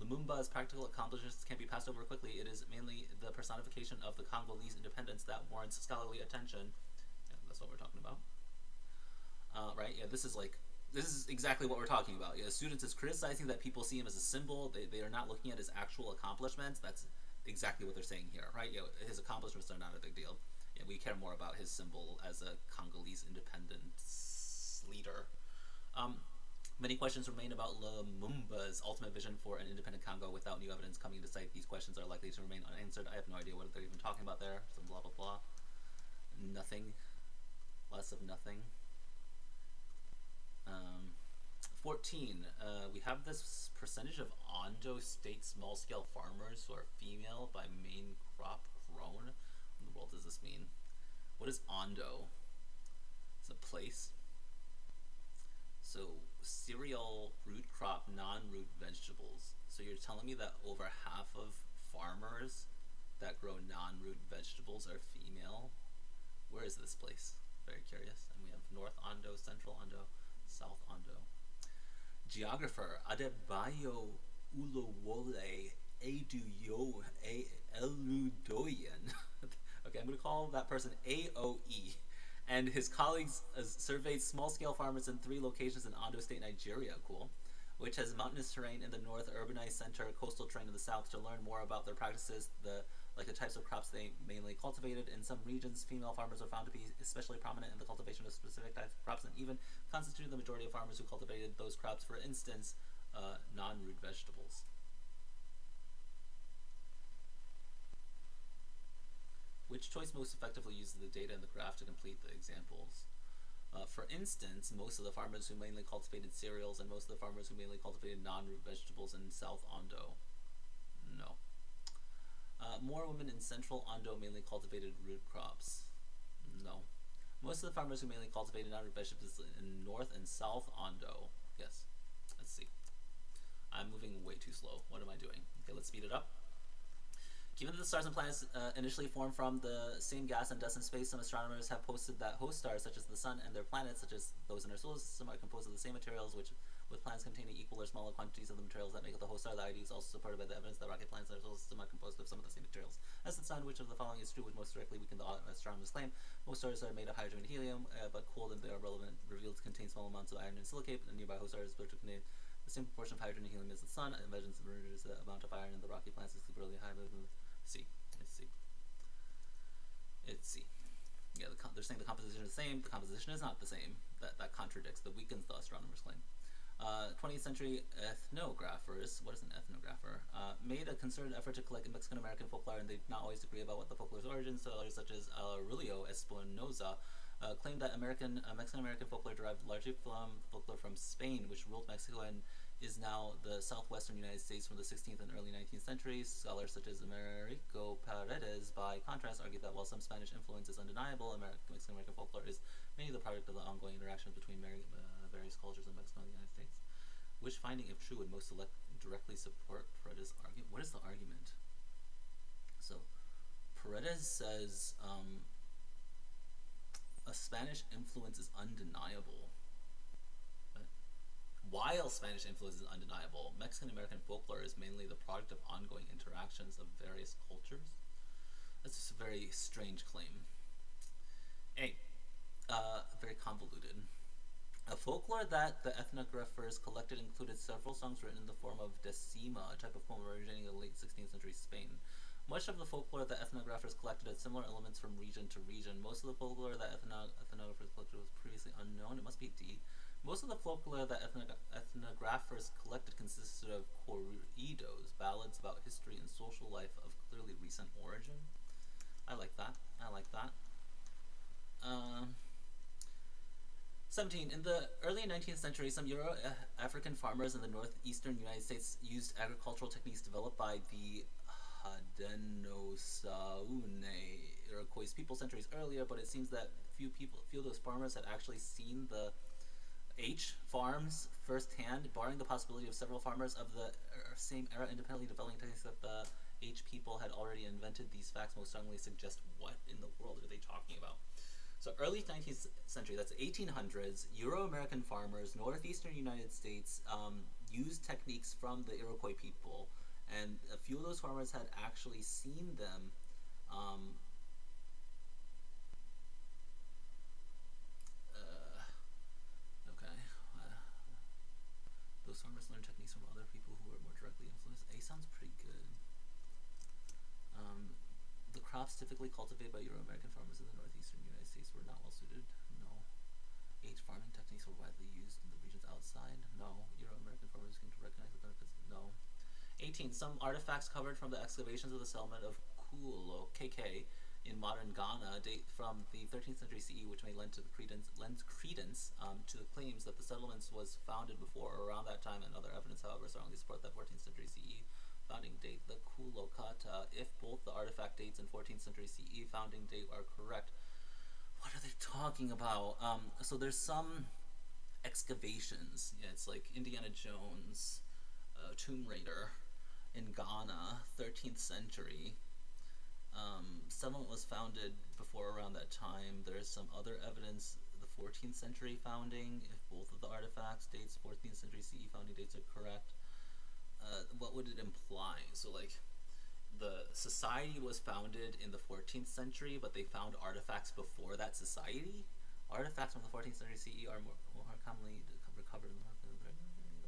Lumumba's practical accomplishments can be passed over quickly. It is mainly the personification of the Congolese independence that warrants scholarly attention. Yeah, that's what we're talking about. Right? Yeah, this is exactly what we're talking about. Yeah, students is criticizing that people see him as a symbol. They are not looking at his actual accomplishments. That's exactly what they're saying here, right? You know, his accomplishments are not a big deal. Yeah, we care more about his symbol as a Congolese independence leader. Many questions remain about Lumumba's ultimate vision for an independent Congo without new evidence coming into sight. These questions are likely to remain unanswered. I have no idea what they're even talking about there. Some blah blah blah. Nothing. Less of nothing. 14. We have this percentage of Ondo State small-scale farmers who are female by main crop grown. What in the world does this mean? What is Ondo? It's a place. So cereal, root crop, non-root vegetables. So you're telling me that over half of farmers that grow non-root vegetables are female? Where is this place? Very curious. And we have North Ondo, Central Ondo, South Ondo. Geographer Adebayo Ulowole Eludoyen. Okay, I'm going to call that person AOE. And his colleagues surveyed small-scale farmers in 3 locations in Ondo State, Nigeria. Cool. Which has mountainous terrain in the north, urbanized center, coastal terrain in the south, to learn more about their practices, the types of crops they mainly cultivated. In some regions, female farmers are found to be especially prominent in the cultivation of specific types of crops, and even constituted the majority of farmers who cultivated those crops. For instance, non-root vegetables. Which choice most effectively uses the data in the graph to complete the examples? For instance, most of the farmers who mainly cultivated cereals and most of the farmers who mainly cultivated non-root vegetables in South Ondo. No. More women in Central Ondo mainly cultivated root crops. No. Most of the farmers who mainly cultivated non-root vegetables in North and South Ondo. Yes. Let's see. I'm moving way too slow. What am I doing? Okay, let's speed it up. Given that the stars and planets initially formed from the same gas and dust in space, some astronomers have posted that host stars, such as the Sun, and their planets, such as those in our solar system, are composed of the same materials, which, with planets containing equal or smaller quantities of the materials that make up the host star. The idea is also supported by the evidence that rocket planets in our solar system are composed of some of the same materials as the Sun. Which of the following is true would most directly weaken the astronomers' claim? Most stars are made of hydrogen and helium, but cooled and they are revealed to contain small amounts of iron and silicate. A nearby host star is built to contain the same proportion of hydrogen and helium as the Sun. It measures the amount of iron in the rocky planets is really high. See. Let's see. Yeah, they're saying the composition is the same. The composition is not the same. That contradicts, that weakens the astronomers' claim. 20th century ethnographers, what is an ethnographer, made a concerted effort to collect Mexican-American folklore, and they did not always agree about what the folklore's origins. Scholars such as Aurelio Espinosa claimed that Mexican-American folklore derived largely from folklore from Spain, which ruled Mexico and is now the southwestern United States from the 16th and early 19th centuries. Scholars such as Americo Paredes, by contrast, argue that while some Spanish influence is undeniable, Mexican-American folklore is mainly the product of the ongoing interactions between various cultures in Mexico and the United States. Which finding, if true, would most directly support Paredes' argument? What is the argument? So, Paredes says a Spanish influence is undeniable. While Spanish influence is undeniable, Mexican-American folklore is mainly the product of ongoing interactions of various cultures. That's just a very strange claim. Very convoluted. A folklore that the ethnographers collected included several songs written in the form of decima, a type of poem originating in the late 16th century Spain. Much of the folklore that ethnographers collected had similar elements from region to region. Most of the folklore that ethnographers collected was previously unknown. It must be D. Most of the folklore that ethnographers collected consisted of corridos, ballads about history and social life of clearly recent origin. I like that. 17. In the early 19th century, some Euro-African farmers in the northeastern United States used agricultural techniques developed by the Haudenosaunee Iroquois people centuries earlier, but it seems that few of those farmers had actually seen the H farms firsthand, barring the possibility of several farmers of the same era independently developing techniques that the H people had already invented. These facts most strongly suggest what in the world are they talking about? So early 19th century, that's 1800s, Euro-American farmers, northeastern United States, used techniques from the Iroquois people, and a few of those farmers had actually seen them those farmers learned techniques from other people who were more directly influenced. A sounds pretty good. The crops typically cultivated by Euro-American farmers in the northeastern United States were not well suited. No. H farming techniques were widely used in the regions outside. No. Euro-American farmers came to recognize the benefits. No. 18. Some artifacts covered from the excavations of the settlement of Kulo, KK, in modern Ghana date from the 13th century CE, which may lend credence to the claims that the settlements was founded before or around that time, and other evidence, however, strongly support that 14th century CE founding date, the Kulokata. If both the artifact dates and 14th century CE founding date are correct, what are they talking about? So there's some excavations. Yeah, it's like Indiana Jones, Tomb Raider in Ghana, 13th century. Settlement was founded before around that time. There's some other evidence, the 14th century founding, if both of the artifacts dates, 14th century CE founding dates are correct. What would it imply? So like, the society was founded in the 14th century, but they found artifacts before that society? Artifacts from the 14th century CE are more commonly recovered in the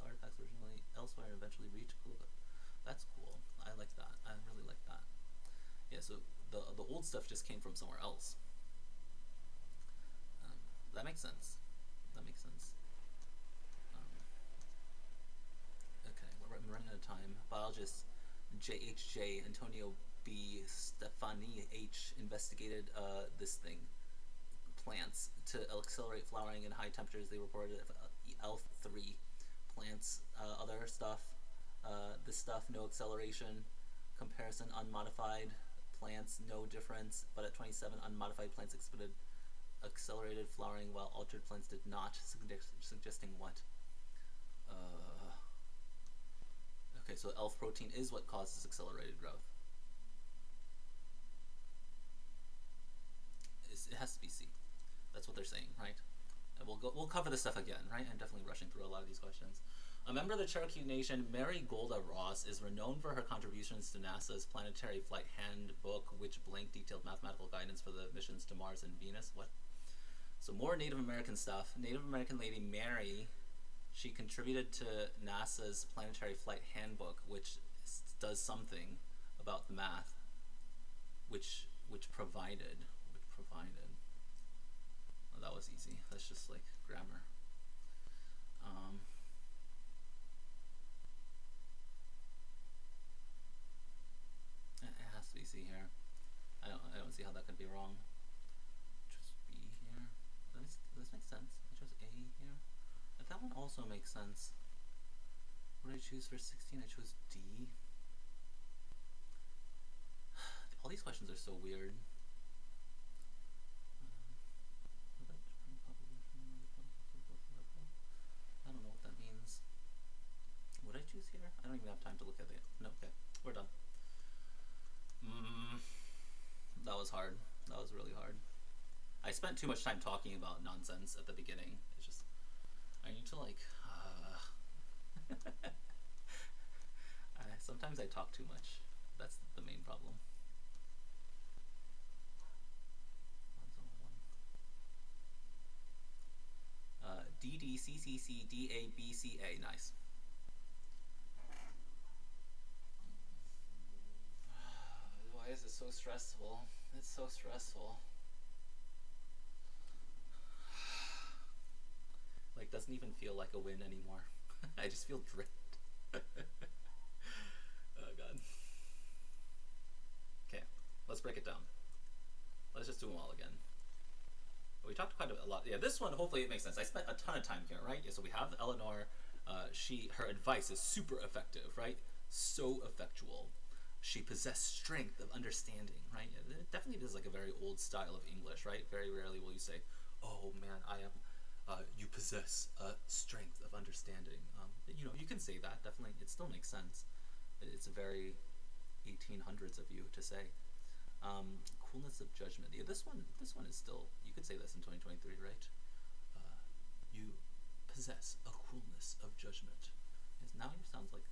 artifacts originally elsewhere and eventually reached Kuluga. That's cool. I like that. I really like that. Yeah, so the old stuff just came from somewhere else. That makes sense. That makes sense. Okay, I'm running out of time. Biologist JHJ Antonio B. Stefani H. investigated this thing, plants, to accelerate flowering in high temperatures. They reported ELF3 plants. Other stuff, this stuff, no acceleration. Comparison, unmodified plants, no difference. But at 27, unmodified plants exhibited accelerated flowering while altered plants did not, suggesting what? Okay, so ELF protein is what causes accelerated growth. It has to be C. That's what they're saying, right? And we'll cover this stuff again, right? I'm definitely rushing through a lot of these questions. A member of the Cherokee Nation, Mary Golda Ross, is renowned for her contributions to NASA's Planetary Flight Handbook, which blank detailed mathematical guidance for the missions to Mars and Venus. What? So more Native American stuff. Native American lady Mary, she contributed to NASA's Planetary Flight Handbook, which does something about the math, which provided. Oh, that was easy. That's just like grammar. It has to be C here. I don't see how that could be wrong. Just B here. This makes sense. I chose A here. But that one also makes sense. What did I choose for 16? I chose D. All these questions are so weird. I don't know what that means. What did I choose here? I don't even have time to look at it. No, okay. We're done. That was hard. That was really hard. I spent too much time talking about nonsense at the beginning. It's just, I need to like, sometimes I talk too much. That's the main problem. DDCCCDABCA, nice. Why is it so stressful? It's so stressful. Like, doesn't even feel like a win anymore. I just feel dread. Oh god. Okay, let's break it down. Let's just do them all again. We talked quite a lot. Yeah, this one, hopefully it makes sense. I spent a ton of time here, right? Yeah, so we have Eleanor. Her advice is super effective, right? So effectual. She possessed strength of understanding, right? It definitely is like a very old style of English, right? Very rarely will you say, "Oh man, I am." You possess strength of understanding. You can say that. Definitely, it still makes sense. It's a very 1800s of you to say. Coolness of judgment. Yeah, this one is still. You could say this in 2023, right? You possess a coolness of judgment. Yes, now you sound like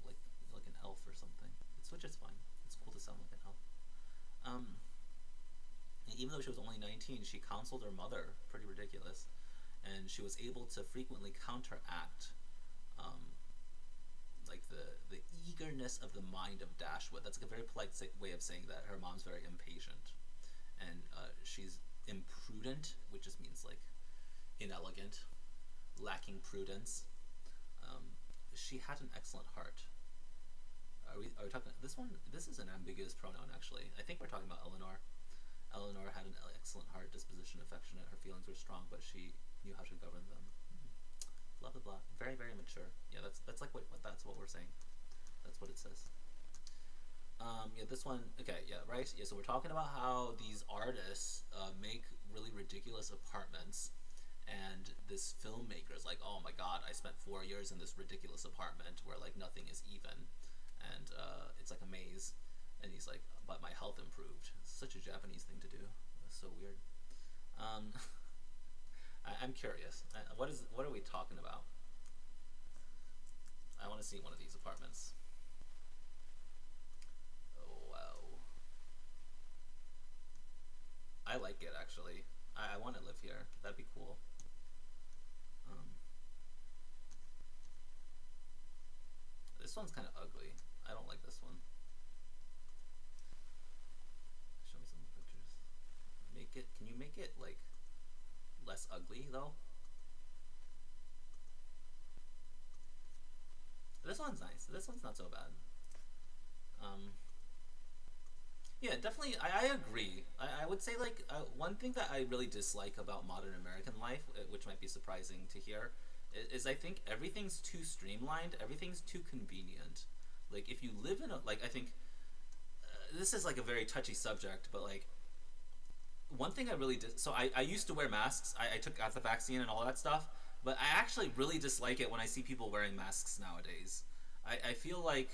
an elf or something. Which is fine. It's cool to sound like an elf. And even though she was only 19, she counseled her mother. Pretty ridiculous. And she was able to frequently counteract like the eagerness of the mind of Dashwood. That's like a very polite way of saying that her mom's very impatient. And she's imprudent, which just means like inelegant, lacking prudence. She had an excellent heart. Are we talking this one? This is an ambiguous pronoun actually. I think we're talking about Eleanor. Eleanor had an excellent heart, disposition, affectionate. Her feelings were strong, but she knew how to govern them. Blah blah blah. Very very mature. Yeah, that's like that's what we're saying. That's what it says. Yeah, this one. Okay, yeah, right. Yeah, so we're talking about how these artists make really ridiculous apartments, and this filmmaker's like, oh my god, I spent 4 years in this ridiculous apartment where like nothing is even, and it's like a maze, and he's like, but my health improved. It's such a Japanese thing to do. That's so weird. I'm curious. What are we talking about? I want to see one of these apartments. Oh wow. I like it actually. I want to live here. That'd be cool. Um, this one's kind of ugly. I don't like this one. Show me some pictures. Make it. Can you make it like less ugly though? This one's nice. This one's not so bad. Um, yeah, definitely. I agree. I would say like one thing that I really dislike about modern American life, which might be surprising to hear, is I think everything's too streamlined. Everything's too convenient. Like if you live in a like I think this is like a very touchy subject, but like one thing I really did. So I used to wear masks. I got the vaccine and all that stuff, but I actually really dislike it when I see people wearing masks nowadays. I feel like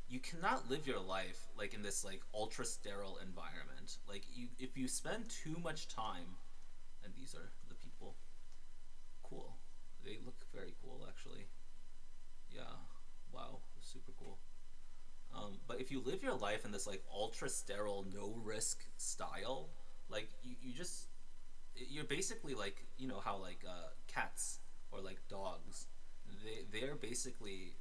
you cannot live your life like in this like ultra sterile environment. Like you, if you spend too much time, and these are the people. Cool. They look very cool actually. Yeah. Wow. Super cool. But if you live your life in this like ultra sterile, no risk style, like you just you're basically like how like cats or like dogs, they're basically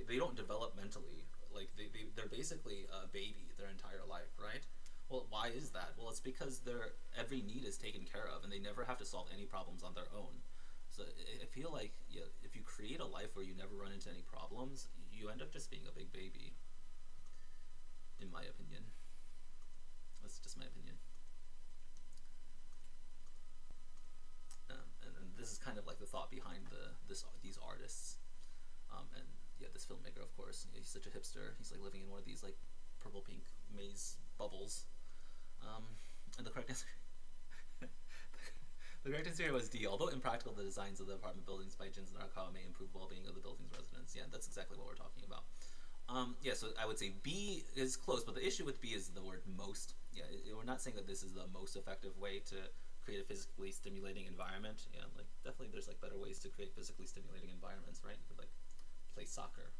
they don't develop mentally. Like they're basically a baby their entire life, right? Well, why is that? Well, it's because their every need is taken care of and they never have to solve any problems on their own. So I feel like if you create a life where you never run into any problems, you end up just being a big baby, in my opinion. That's just my opinion. And this is kind of like the thought behind these artists. And yeah, this filmmaker, of course, he's such a hipster. He's like living in one of these like purple pink maze bubbles. And the correct answer, the correct answer here was D. Although impractical, the designs of the apartment buildings by Jins and Arakawa may improve well-being of the building's residents. Yeah, that's exactly what we're talking about. Yeah, so I would say B is close, but the issue with B is the word most. Yeah, we're not saying that this is the most effective way to create a physically stimulating environment. Yeah, like definitely there's like better ways to create physically stimulating environments, right? You could like play soccer.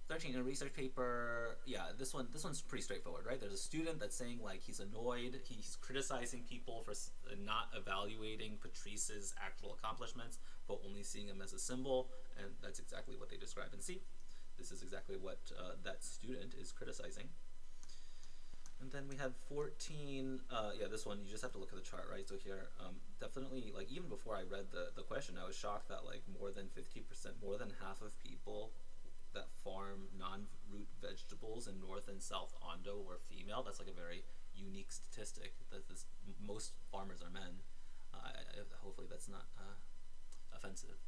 13, in a research paper, yeah, this one's pretty straightforward, right? There's a student that's saying like he's annoyed, he's criticizing people for not evaluating Patrice's actual accomplishments, but only seeing him as a symbol, and that's exactly what they describe in C. This is exactly what that student is criticizing. And then we have 14, yeah, this one, you just have to look at the chart, right? So here, definitely, like, even before I read the question, I was shocked that, like, more than 50%, more than half of people that farm non-root vegetables in North and South Ondo were female. That's, like, a very unique statistic, that most farmers are men. Hopefully that's not offensive.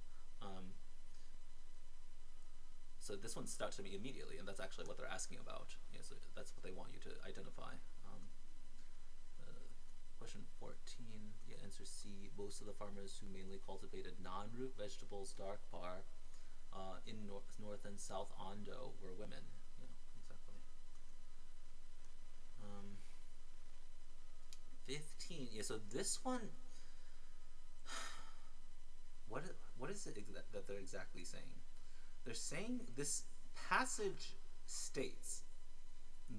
So this one stuck to me immediately, and that's actually what they're asking about. Yeah, so that's what they want you to identify. Question 14, yeah, answer C. Most of the farmers who mainly cultivated non-root vegetables, dark bar, in North and South Ondo were women. Yeah, exactly. 15, yeah, so this one, what is it that they're exactly saying? They're saying this passage states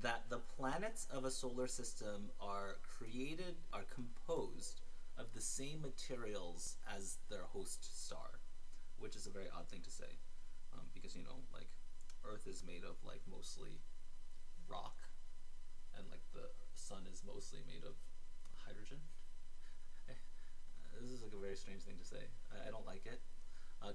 that the planets of a solar system are composed of the same materials as their host star, which is a very odd thing to say, because like Earth is made of like mostly rock, and like the sun is mostly made of hydrogen. This is like a very strange thing to say. I don't like it.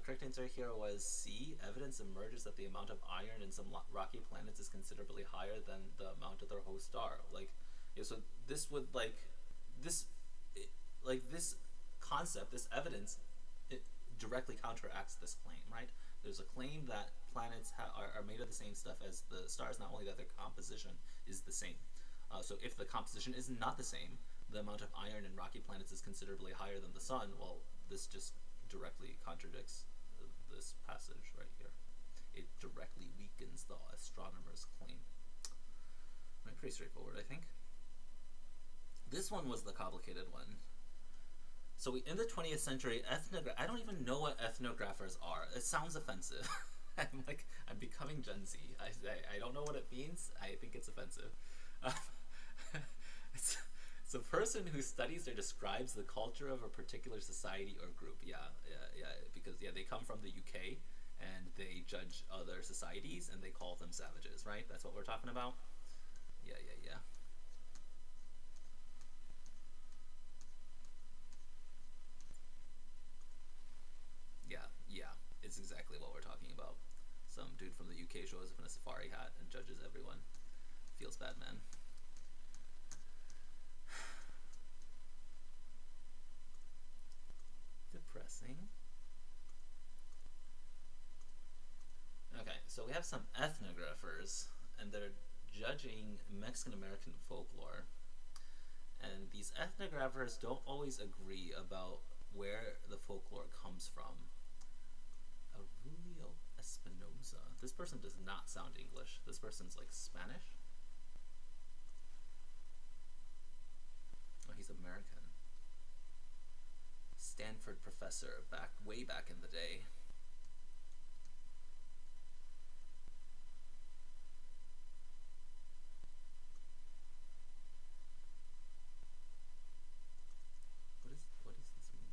Correct answer here was C. Evidence emerges that the amount of iron in some rocky planets is considerably higher than the amount of their host star. Like, yeah, so this would this concept, this evidence, it directly counteracts this claim, right? There's a claim that planets are made of the same stuff as the stars. Not only that, their composition is the same. So if the composition is not the same, the amount of iron in rocky planets is considerably higher than the sun. Well, this just directly contradicts this passage right here. It directly weakens the astronomer's claim. Right, pretty straightforward, I think. This one was the complicated one. So in the 20th century, I don't even know what ethnographers are. It sounds offensive. I'm becoming Gen Z. I don't know what it means. I think it's offensive. it's, it's a person who studies or describes the culture of a particular society or group. Yeah, because they come from the UK and they judge other societies and they call them savages, right? That's what we're talking about. Yeah. Yeah. It's exactly what we're talking about. Some dude from the UK shows up in a safari hat and judges everyone. Feels bad, man. Depressing. Okay, so we have some ethnographers, and they're judging Mexican American folklore. And these ethnographers don't always agree about where the folklore comes from. Aurelio Espinosa. This person does not sound English. This person's like Spanish. Oh, he's American. Stanford professor way back in the day. What does this mean?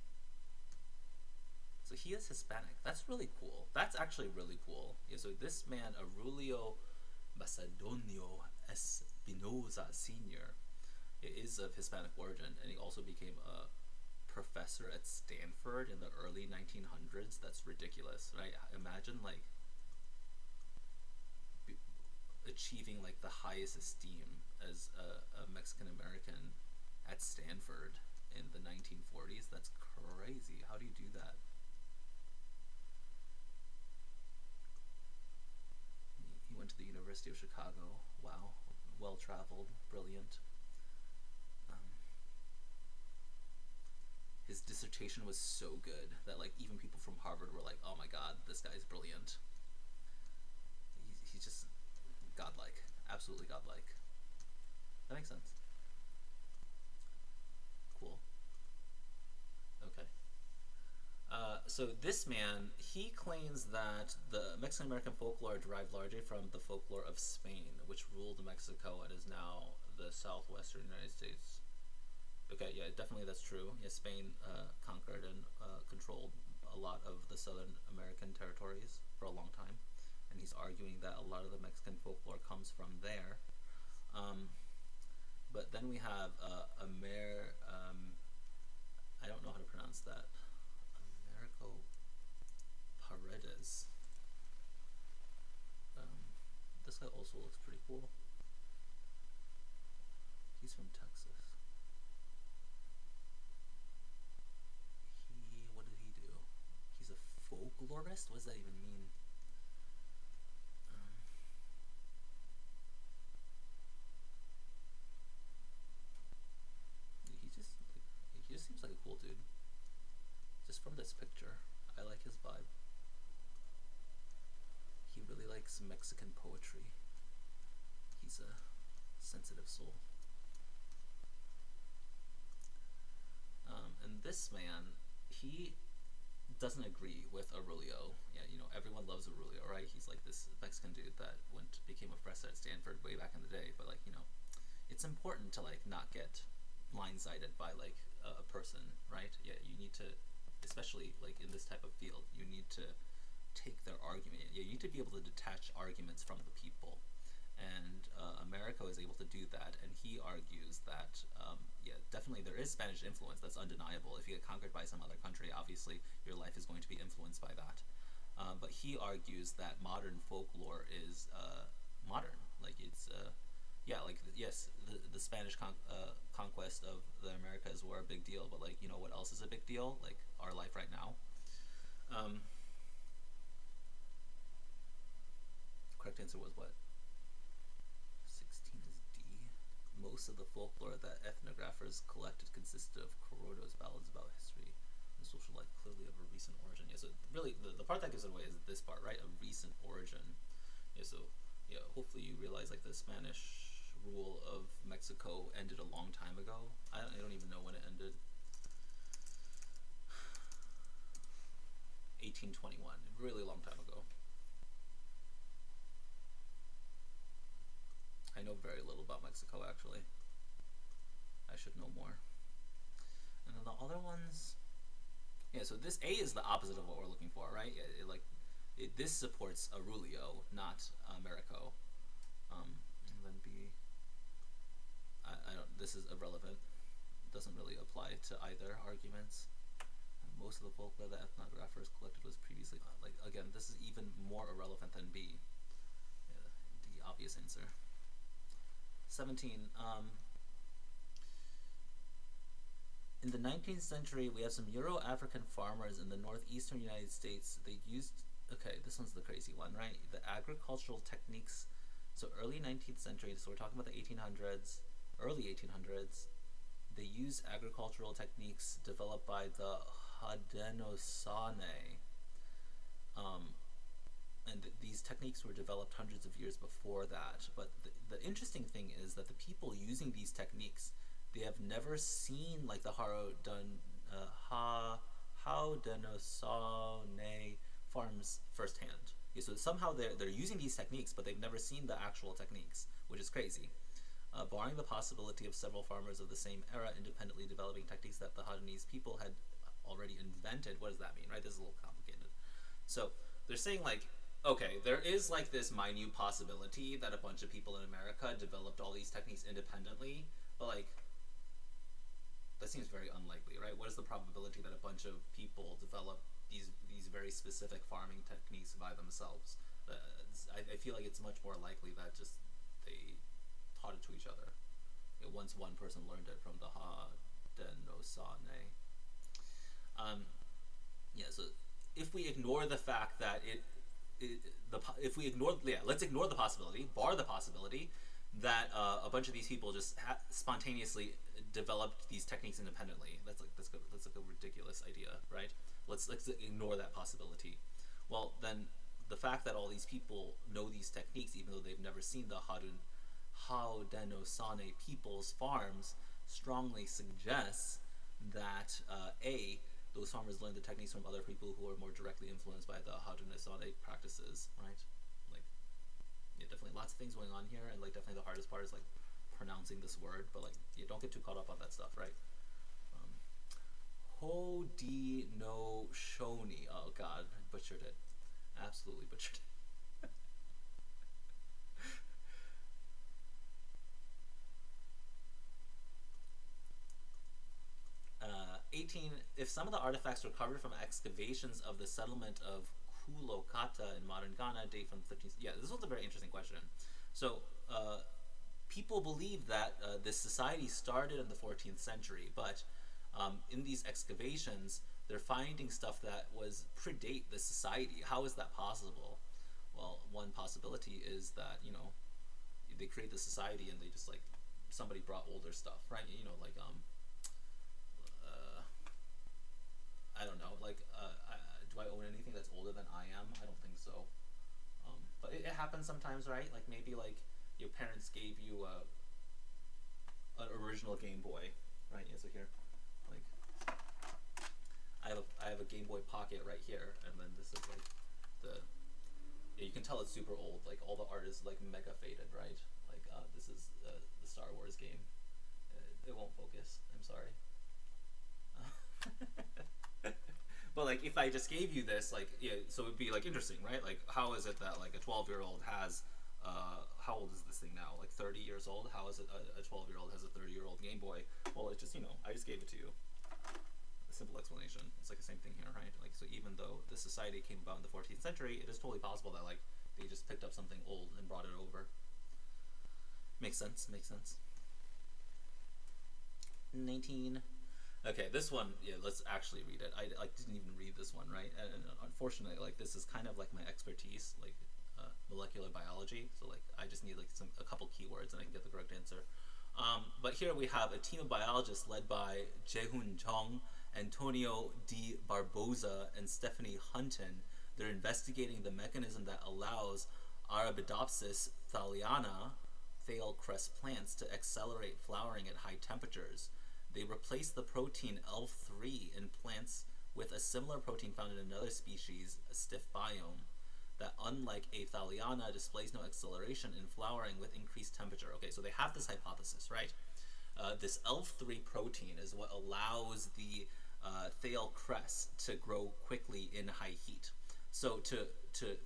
So he is Hispanic. That's really cool. That's actually really cool. Yeah, so this man, Aurelio Macedonio Espinosa Sr., is of Hispanic origin, and he also became a professor at Stanford in the early 1900s. That's ridiculous, right? Imagine like achieving like the highest esteem as a Mexican American at Stanford in the 1940s. That's crazy. How do you do that? He went to the University of Chicago. Wow, well traveled, brilliant. His dissertation was so good that like even people from Harvard were like, "Oh my God, this guy's brilliant." He's just godlike, absolutely godlike. That makes sense. Cool. Okay. So this man, he claims that the Mexican American folklore derived largely from the folklore of Spain, which ruled Mexico and is now the southwestern United States. Okay, yeah, definitely that's true. Yeah, Spain conquered and controlled a lot of the Southern American territories for a long time, and he's arguing that a lot of the Mexican folklore comes from there. Um, but then we have I don't know how to pronounce that. Americo Paredes. This guy also looks pretty cool. He's from Texas. What did he do? He's a folklorist? What does that even mean? Um, he just seems like a cool dude. Just from this picture, I like his vibe. He really likes Mexican poetry. He's a sensitive soul. And this man, he doesn't agree with Aurelio. Yeah, everyone loves Aurelio, right? He's like this Mexican dude that became a professor at Stanford way back in the day. But like, it's important to like not get blindsided by like a person, right? Yeah, you need to, especially like in this type of field, you need to take their argument. Yeah, you need to be able to detach arguments from the people. And Americo is able to do that, and he argues that definitely there is Spanish influence. That's undeniable. If you get conquered by some other country, obviously your life is going to be influenced by that. But he argues that modern folklore is modern. Like it's like yes, the Spanish conquest of the Americas were a big deal, but like what else is a big deal? Like our life right now. Um, Correct answer was what? 16 is D. Most of the folklore that ethnographers collected consisted of Corodo's ballads about history and social life, clearly of a recent origin. Yeah, so really, the part that gives it away is this part, right? A recent origin. Yeah, so hopefully you realize like the Spanish rule of Mexico ended a long time ago. I don't even know when it ended. 1821, a really long time ago. I know very little about Mexico, actually. I should know more. And then the other ones, yeah. So this A is the opposite of what we're looking for, right? This supports Aurelio, not Americo. And then B, I don't. This is irrelevant. It doesn't really apply to either arguments. Most of the folklore that ethnographers collected was previously like again. This is even more irrelevant than B. Yeah, the obvious answer. 17. In the 19th century, we have some Euro-African farmers in the northeastern United States. They used, okay, this one's the crazy one, right? The agricultural techniques. So early 19th century, so we're talking about the 1800s, early 1800s. They use agricultural techniques developed by the Haudenosaunee. And these techniques were developed hundreds of years before that. But the interesting thing is that the people using these techniques, they have never seen like the Haudenosaunee farms firsthand. Okay, so somehow they're using these techniques, but they've never seen the actual techniques, which is crazy. Barring the possibility of several farmers of the same era independently developing techniques that the Haudenosaunee people had already invented. What does that mean, right? This is a little complicated. So they're saying like, okay, there is like this minute possibility that a bunch of people in America developed all these techniques independently, but like that seems very unlikely, right? What is the probability that a bunch of people develop these very specific farming techniques by themselves? I feel like it's much more likely that just they taught it to each other. Once one person learned it from the Haudenosaunee. Yeah, so if we ignore the fact that let's ignore the possibility, bar the possibility that a bunch of these people just spontaneously developed these techniques independently. That's like a ridiculous idea, right? Let's ignore that possibility. Well, then the fact that all these people know these techniques, even though they've never seen the Haudenosaunee people's farms, strongly suggests that those farmers learned the techniques from other people who are more directly influenced by the Haudenosaunee practices, right? Like, yeah, definitely lots of things going on here, and like definitely the hardest part is like pronouncing this word, but like you don't get too caught up on that stuff, right? Haudenosaunee. Oh god, I butchered it. Absolutely butchered it. 18. If some of the artifacts recovered from excavations of the settlement of Kulokata in modern Ghana date from the 15th. Yeah, this was a very interesting question. So, people believe that this society started in the 14th century, but in these excavations, they're finding stuff that was predate the society. How is that possible? Well, one possibility is that they create the society and they just like somebody brought older stuff, right? Like I don't know, like do I own anything that's older than I am? I don't think so. But it happens sometimes, right? Like maybe like your parents gave you an original Game Boy, right? Yeah, so here, like I have a Game Boy Pocket right here, and then this is like you can tell it's super old. Like all the art is like mega faded, right? Like this is the Star Wars game. It won't focus. I'm sorry. But like if I just gave you this, like so it'd be like interesting, right? Like how is it that like a 12-year-old has how old is this thing now? Like 30 years old? How is it a 12-year-old has a 30-year-old Game Boy? Well, it's just I just gave it to you. A simple explanation. It's like the same thing here, right? Like so even though the society came about in the 14th century, it is totally possible that like they just picked up something old and brought it over. Makes sense. 19. Okay, this one, yeah, let's actually read it. I didn't even read this one, right? And unfortunately, like this is kind of like my expertise, like molecular biology. So like I just need like a couple keywords and I can get the correct answer. But here we have a team of biologists led by Jae-hoon Jung, Antonio D. Barboza, and Stephanie Hunton. They're investigating the mechanism that allows Arabidopsis thaliana, thale crest plants, to accelerate flowering at high temperatures. They replace the protein L3 in plants with a similar protein found in another species, a stiff biome. that unlike A. thaliana displays no acceleration in flowering with increased temperature. Okay, so they have this hypothesis, right? This ELF3 protein is what allows the thale cress to grow quickly in high heat. So to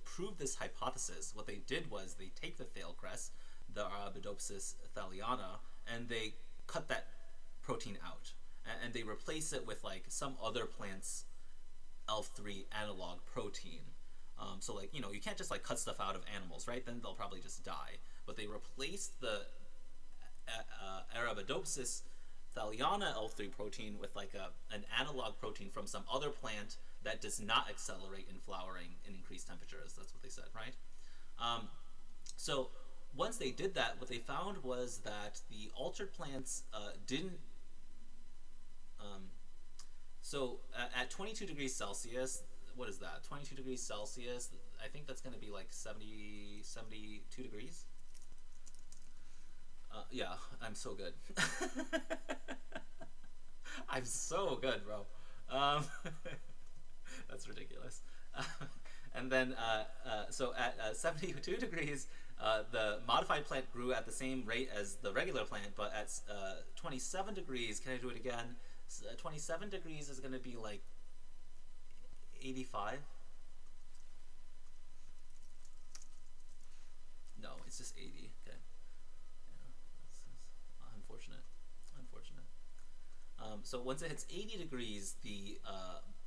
prove this hypothesis, what they did was they take the thale cress, the Arabidopsis thaliana, and they cut that protein out, and they replace it with like some other plant's ELF3 analog protein. So like, you can't just like cut stuff out of animals, right? Then they'll probably just die. But they replaced the Arabidopsis thaliana ELF3 protein with like an analog protein from some other plant that does not accelerate in flowering in increased temperatures. That's what they said, right? So once they did that, what they found was that the altered plants didn't. So at 22 degrees Celsius, what is that? 22 degrees Celsius, I think that's going to be like 72 degrees. Yeah, I'm so good. I'm so good, bro. That's ridiculous. And then, so at 72 degrees, the modified plant grew at the same rate as the regular plant, but at 27 degrees, can I do it again? 27 degrees is going to be like 85. No, it's just 80. Okay. Yeah, that's unfortunate. So once it hits 80 degrees, the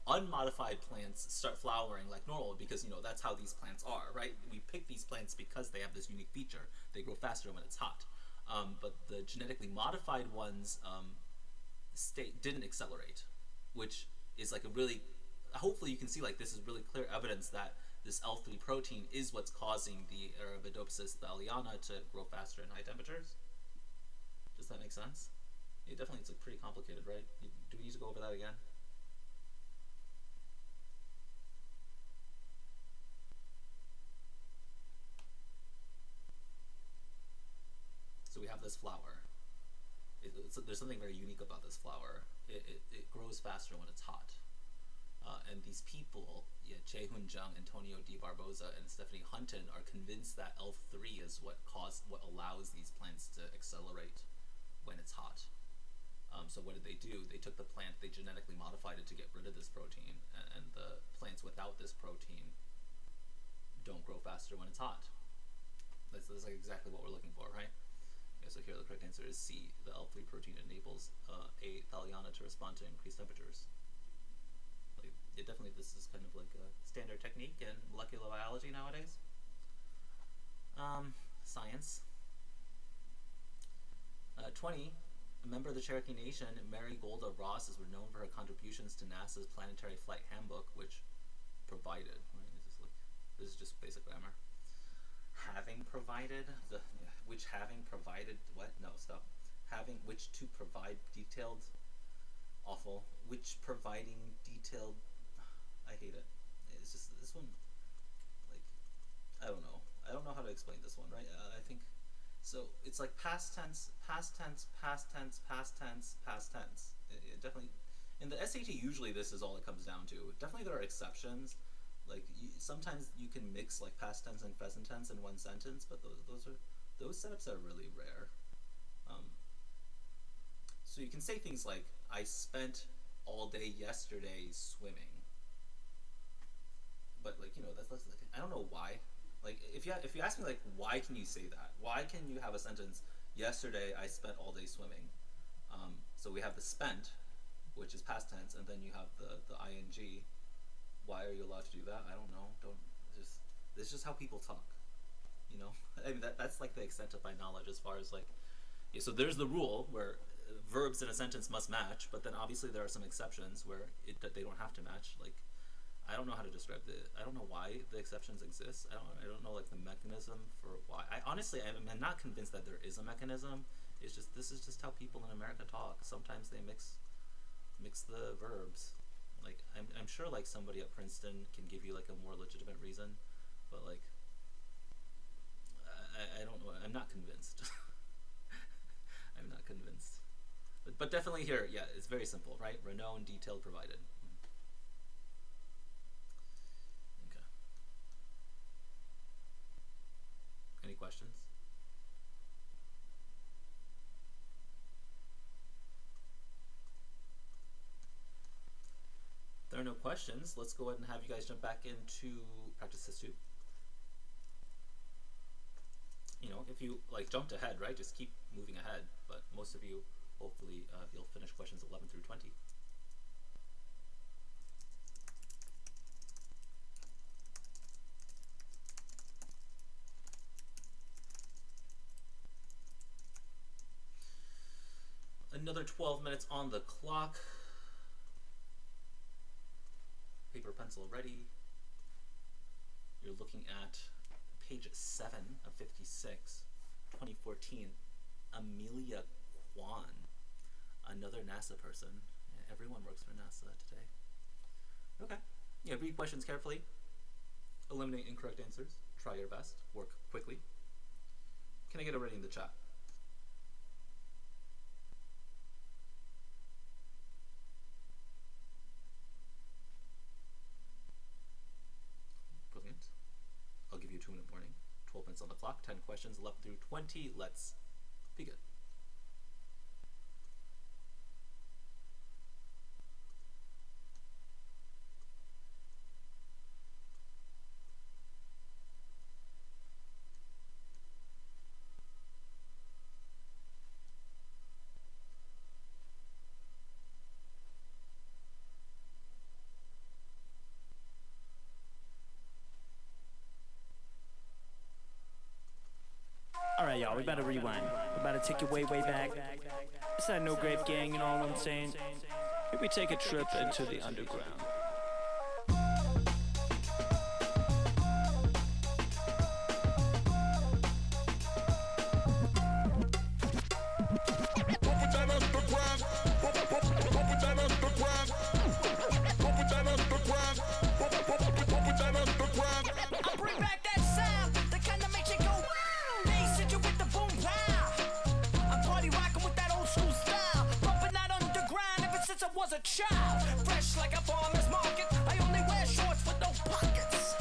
unmodified plants start flowering like normal, because that's how these plants are, right? We pick these plants because they have this unique feature. They grow faster when it's hot. But the genetically modified ones didn't accelerate, which is like a really, hopefully you can see like this is really clear evidence that this ELF3 protein is what's causing the Arabidopsis thaliana to grow faster in high temperatures. Does that make sense? It definitely, it's like pretty complicated, right? Do we need to go over that again? So we have this flower. There's something very unique about this flower. It grows faster when it's hot. And these people, Jae-Hoon Jung, Antonio D. Barboza, and Stephanie Hunton, are convinced that ELF3 is what allows these plants to accelerate when it's hot. So what did they do? They took the plant, they genetically modified it to get rid of this protein, and the plants without this protein don't grow faster when it's hot. That's like exactly what we're looking for, right? Okay, so here the correct answer is C. The ELF3 protein enables A. thaliana to respond to increased temperatures. Like, this is kind of like a standard technique in molecular biology nowadays. Science. 20. A member of the Cherokee Nation, Mary Golda Ross, is renowned for her contributions to NASA's Planetary Flight Handbook, which provided. Right? This is just basic grammar. Having provided what? No, stop. Which to provide detailed. Awful. Which providing detailed. I hate it. It's just this one. Like, I don't know. I don't know how to explain this one, right? I think. So it's like past tense, past tense, past tense, past tense, past tense. It definitely, in the SAT, usually this is all it comes down to. Definitely there are exceptions. Like sometimes you can mix like past tense and present tense in one sentence, but those setups are really rare. So you can say things like, I spent all day yesterday swimming. But like, that's like, I don't know why. Like if you ask me like, why can you say that? Why can you have a sentence, yesterday I spent all day swimming? So we have the spent, which is past tense, and then you have the ing. Why are you allowed to do that? I don't know. This is just how people talk. I mean that's like the extent of my knowledge as far as like, yeah, so there's the rule where verbs in a sentence must match, but then obviously there are some exceptions where they don't have to match. Like, I don't know how to describe I don't know why the exceptions exist. I don't know like the mechanism for why. I'm not convinced that there is a mechanism. It's just, this is just how people in America talk. Sometimes they mix the verbs. Like, I'm sure like somebody at Princeton can give you like a more legitimate reason, but like, I don't know. I'm not convinced. I'm not convinced. But definitely here, yeah, it's very simple, right? Renowned, detailed, provided. Okay. questions? If there are no questions, let's go ahead and have you guys jump back into practice test 2. You know, if you like jumped ahead, right, just keep moving ahead, but most of you, hopefully, you'll finish questions 11 through 20. Another 12 minutes on the clock. Paper, pencil ready. You're looking at page 7 of 56, 2014. Amelia Kwan, another NASA person. Yeah, everyone works for NASA today. Okay. Yeah, read questions carefully. Eliminate incorrect answers. Try your best. Work quickly. Can I get a rating in the chat? Brilliant. I'll give you a 2-minute warning. 12 minutes on the clock, 10 questions, 11 through 20. Let's begin. Alright, y'all, we better rewind. We better take it way, way back. It's that No Grave Gang, you know what I'm saying? Maybe take a trip into the underground. Was a child, fresh like a farmer's market. I only wear shorts with no pockets.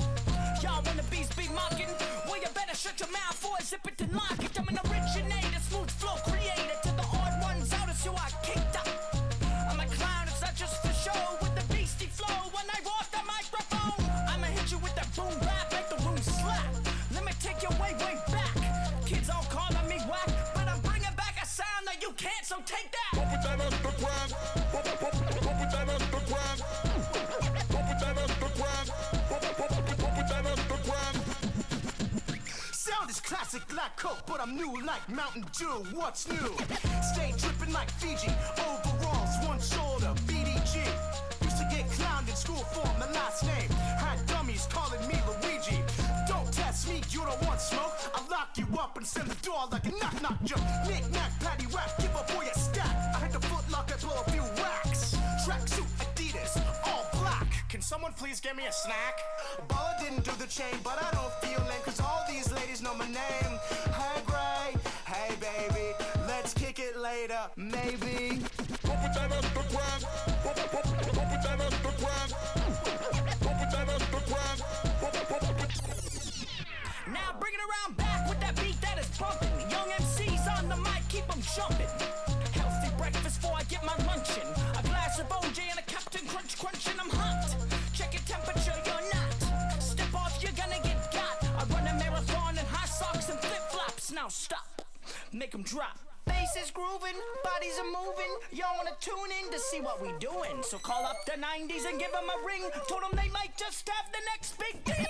Y'all wanna beast be mocking? Well, you better shut your mouth or zip it and lock it. I'm an originator, smooth flow creator. To the odd ones out, it's who I kicked up. I'm a clown, it's not just for show. With the beastie flow, when I walk the microphone, I'ma hit you with that boom bap, make the room slap. Let me take you way, way back. Kids all calling me whack, but I'm bringing back a sound that you can't, so take that. Sound is classic like Coke, but I'm new like Mountain Dew. What's new? Stay dripping like Fiji. Overalls, one shoulder, BDG. Used to get clowned in school for my last name. Had dummies calling me Luigi. Don't test me, you don't want smoke. I'll lock you up and send the door like a knock-knock joke. Knick-knack, patty whack, give up for your stack. I hit the Foot Locker, blow a few whacks. Tracksuit, Adidas, all black. Can someone please get me a snack? Baller didn't do the chain, but I don't feel lame, cause all these ladies know my name. Hey Gray, hey baby, let's kick it later, maybe. Now bring it around back with that beat that is bumping. Young MCs on the mic, keep them jumping. Healthy breakfast before I get my luncheon. A glass of OJ and a Captain Crunch Crunch and I'm hot. Check your temperature, you're not. Step off, you're gonna get got. I run a marathon in high socks and flip-flops. Now stop, make them drop. Bass is grooving, bodies are moving. Y'all wanna tune in to see what we doing. So call up the 90s and give them a ring. Told them they might just have the next big thing.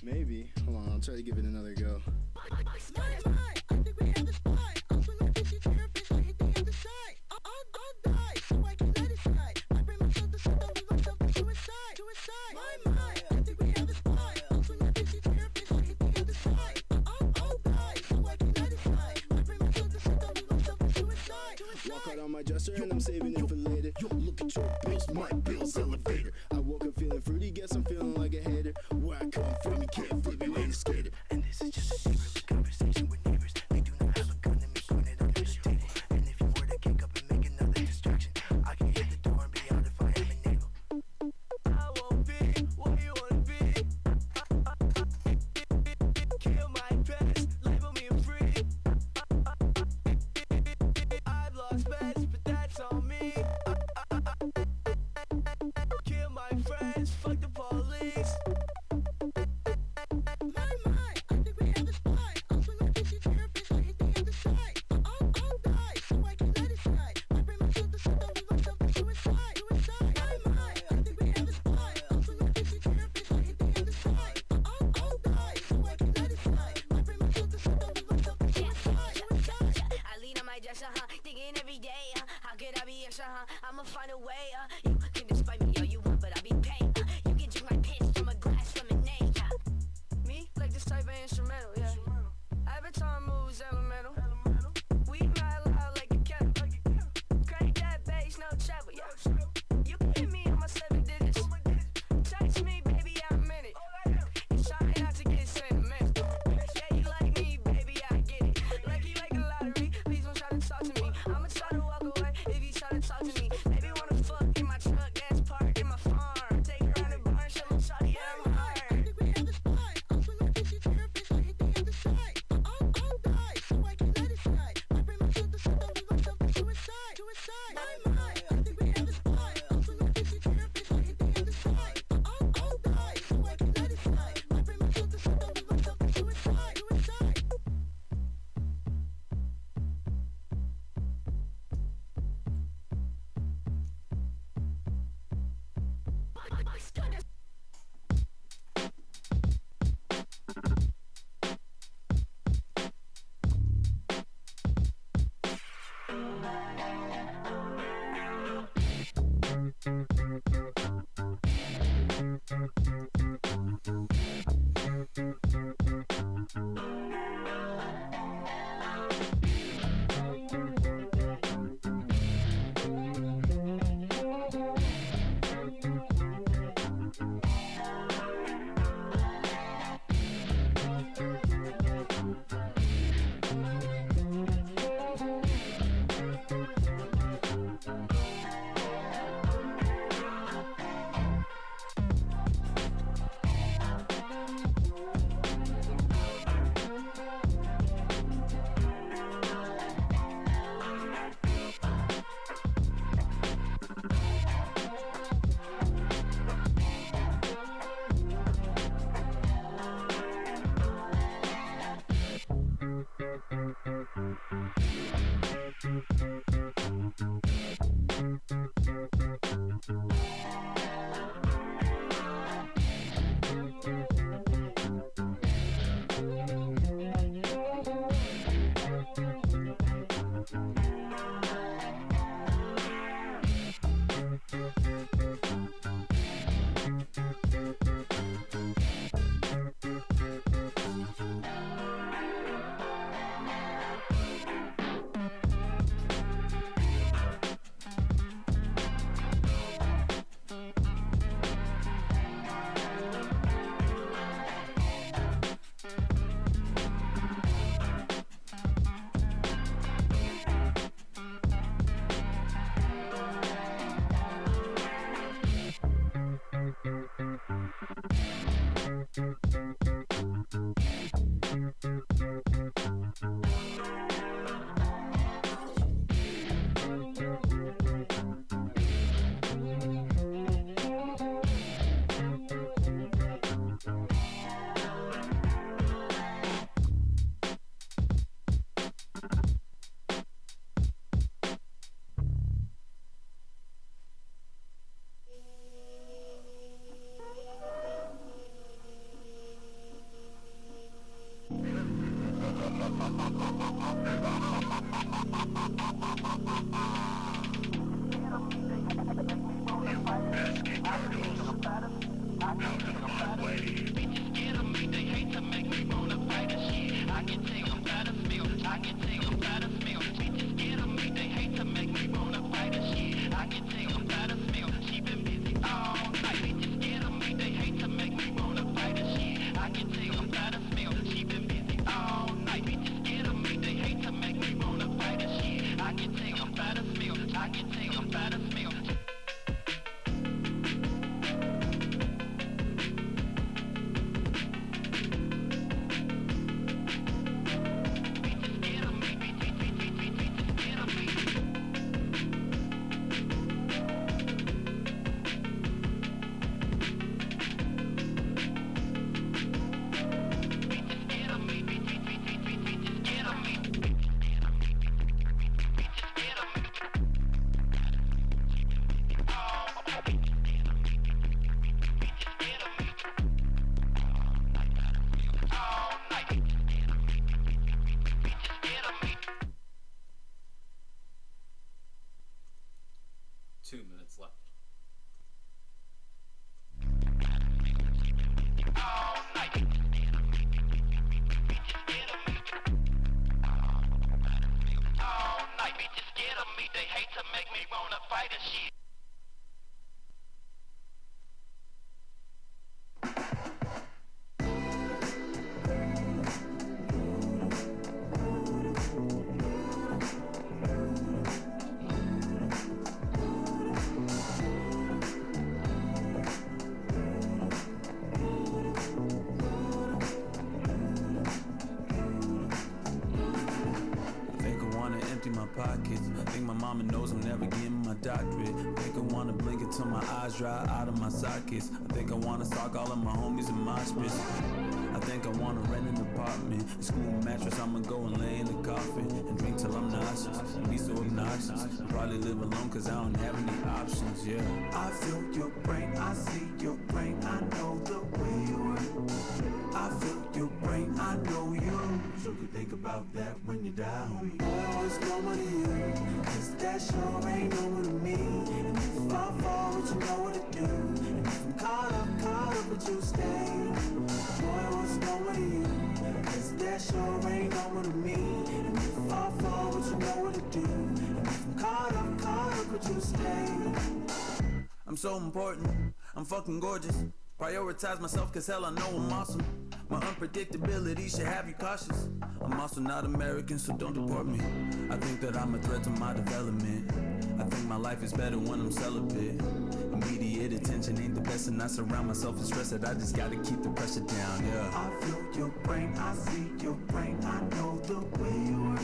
Maybe. Hold on, I'll try to give it another go. I think we have a spy. I'll swing my 50 to her bitch, I hit the other side. dresser and I'm saving it for later. Look at your bills, my bills elevator. I woke up feeling fruity, guess I'm feeling like a hater. Where I come from, you can't flip it, ain't a skater. And this is just a secret conversation with neighbors. They do not have a gun to me, put it under the table. And if you were to kick up and make another distraction, I can hit the door and be out if I am enabled. I won't be what you wanna be. Kill my past, label me free. I've lost bets, but that's on me. Kill my friends, fuck the police. My, I think we have a spy. I'll swing my PC therapist, I hit the other side. I'll die, so I can let it slide. I bring myself to sit down with myself to suicide. My, I think we have a spy. I'll swing my PC therapist, I hit the other side. I'll die, so I can let it slide. I bring myself to sit down with myself to suicide. I lean on my dresser, thinking every day, how could I be extra, I'ma find a way, you can despite me all you want, but I'll be paid, you can drink my piss from a glass lemonade, Me, like this type of instrumental, yeah. Avatar moves elemental. We ride loud like a kettle. Crank that bass, no treble, yeah. You can hit me on my 7 digits. Text me, baby, I'm in it. And try not to get sentimental. Yeah, you like me, baby, I get it. Lucky like a lottery, please don't try to talk to me. I'ma try to walk away if you try to talk to me. Baby, wanna fuck in my truck, gas park in my farm. Take her around the barn, show them shawty, yeah, I'm hard. I think we have a spy. I'll swing my PC therapist, I hit the other side. I'll die, so I can let it slide. I bring myself to sit down with myself to suicide. My, I think we have a spy. I'll swing my PC therapist, I hit the other side. I'll die, so I can let it slide. I bring myself to sit down with myself to suicide. I can take them battlefield. Bitches get 'em, they hate to make me wanna bitches scared of me, they hate to make me wanna fight and shit. My pockets. Think my mama knows I'm never getting my doctorate. Think I wanna blink until my eyes dry out of my sockets. I think I wanna stalk all of my homies in my space. I think I wanna rent an apartment, a school mattress. I'ma go and lay in the coffin and drink till I'm nauseous and be so obnoxious. Probably live alone cause I don't have any options. Yeah. I feel your brain, I see your brain, I know the way you work. I feel your brain, I know you. So you think about that when you die, homie. Boy, what's normal to you? Cause that sure ain't normal to me. And if I fall, would you know what to do? And if I'm caught up, would you stay? Boy, what's normal to you? Cause that sure ain't normal to me. And if I fall, would you know what to do? And if I'm caught up, would you stay? I'm so important, I'm fucking gorgeous. Prioritize myself cause hell I know I'm awesome. My unpredictability should have you cautious. I'm also not American, so don't deport me. I think that I'm a threat to my development. I think my life is better when I'm celibate. Immediate attention ain't the best, and I surround myself with stress that I just gotta keep the pressure down, yeah. I feel your brain, I see your brain, I know the way you work.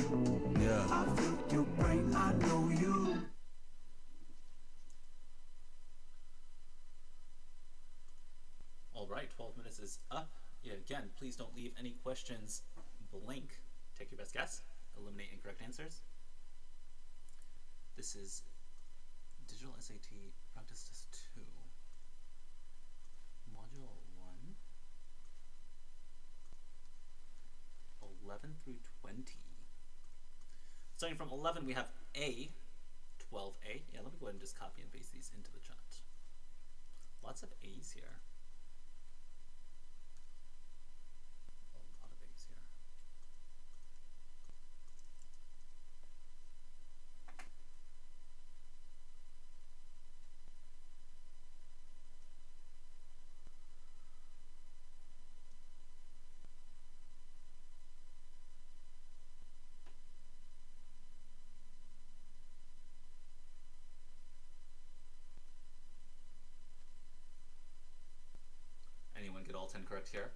Yeah. I feel your brain, I know you. Alright, 12 minutes is up. Yeah, again, please don't leave any questions blank. Take your best guess. Eliminate incorrect answers. This is Digital SAT Practice Test 2. Module 1. 11 through 20. Starting from 11, we have A, 12A. Yeah, let me go ahead and just copy and paste these into the chat. Lots of A's here. A lot of A's here. Anyone get all 10 correct here?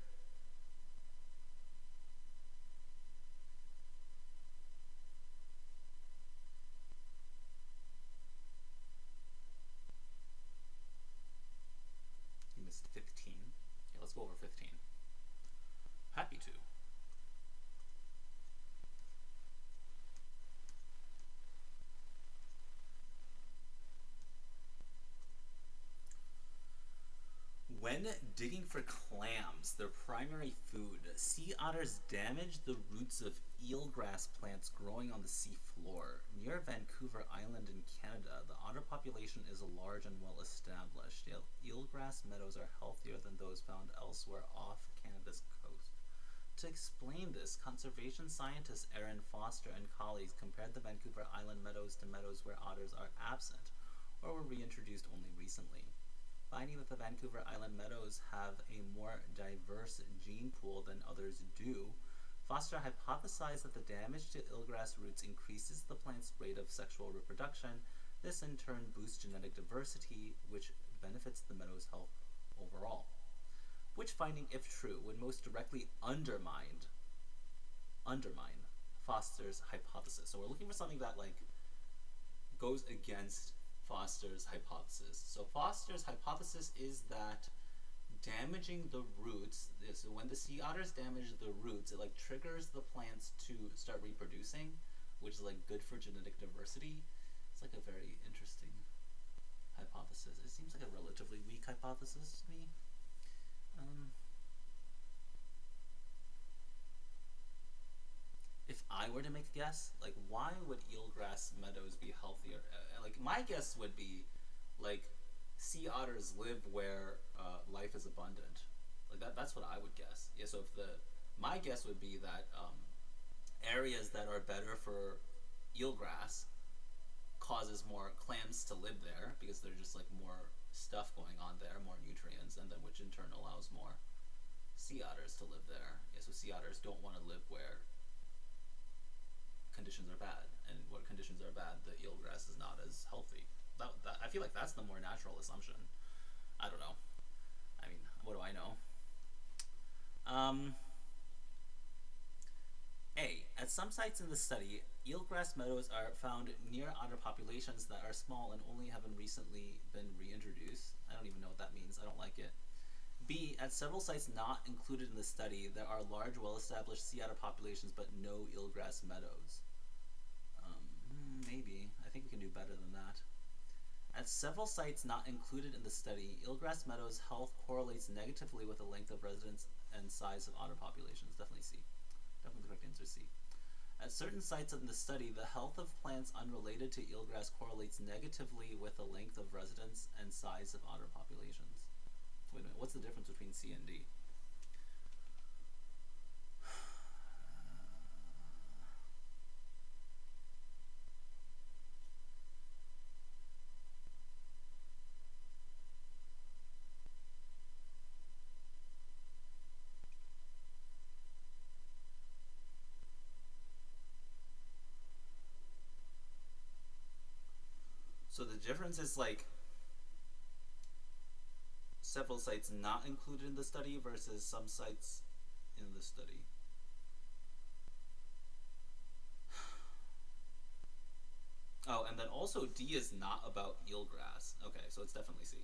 You missed 15. Yeah, let's go over 15. Happy to. When digging for clams, their primary food, sea otters damage the roots of eelgrass plants growing on the sea floor. Near Vancouver Island in Canada, the otter population is large and well established. Eelgrass meadows are healthier than those found elsewhere off Canada's coast. To explain this, conservation scientist Erin Foster and colleagues compared the Vancouver Island meadows to meadows where otters are absent or were reintroduced only recently. Finding that the Vancouver Island meadows have a more diverse gene pool than others do, Foster hypothesized that the damage to eelgrass roots increases the plant's rate of sexual reproduction. This in turn boosts genetic diversity, which benefits the meadow's health overall. Which finding, if true, would most directly undermine Foster's hypothesis? So we're looking for something that goes against Foster's hypothesis. So Foster's hypothesis is that damaging the roots, so when the sea otters damage the roots, it triggers the plants to start reproducing, which is good for genetic diversity. It's a very interesting hypothesis. It seems like a relatively weak hypothesis to me. If I were to make a guess, why would eelgrass meadows be healthier? My guess would be, sea otters live where life is abundant. That's what I would guess. Yeah. So my guess would be that areas that are better for eelgrass causes more clams to live there because there's just like more stuff going on there, more nutrients, and then which in turn allows more sea otters to live there. Yeah, so sea otters don't want to live where conditions are bad, and where conditions are bad, the eelgrass is not as healthy. That I feel like that's the more natural assumption. I don't know. I mean, what do I know? A. At some sites in the study, eelgrass meadows are found near otter populations that are small and only have recently been reintroduced. I don't even know what that means. I don't like it. B. At several sites not included in the study, there are large, well-established sea otter populations but no eelgrass meadows. Maybe. I think we can do better than that. At several sites not included in the study, eelgrass meadows' health correlates negatively with the length of residence and size of otter populations. Definitely C. Definitely the correct answer, C. At certain sites in the study, the health of plants unrelated to eelgrass correlates negatively with the length of residence and size of otter populations. Wait a minute, what's the difference between C and D? So the difference is like several sites not included in the study versus some sites in the study. Oh, and then also D is not about eelgrass. Okay, so it's definitely C.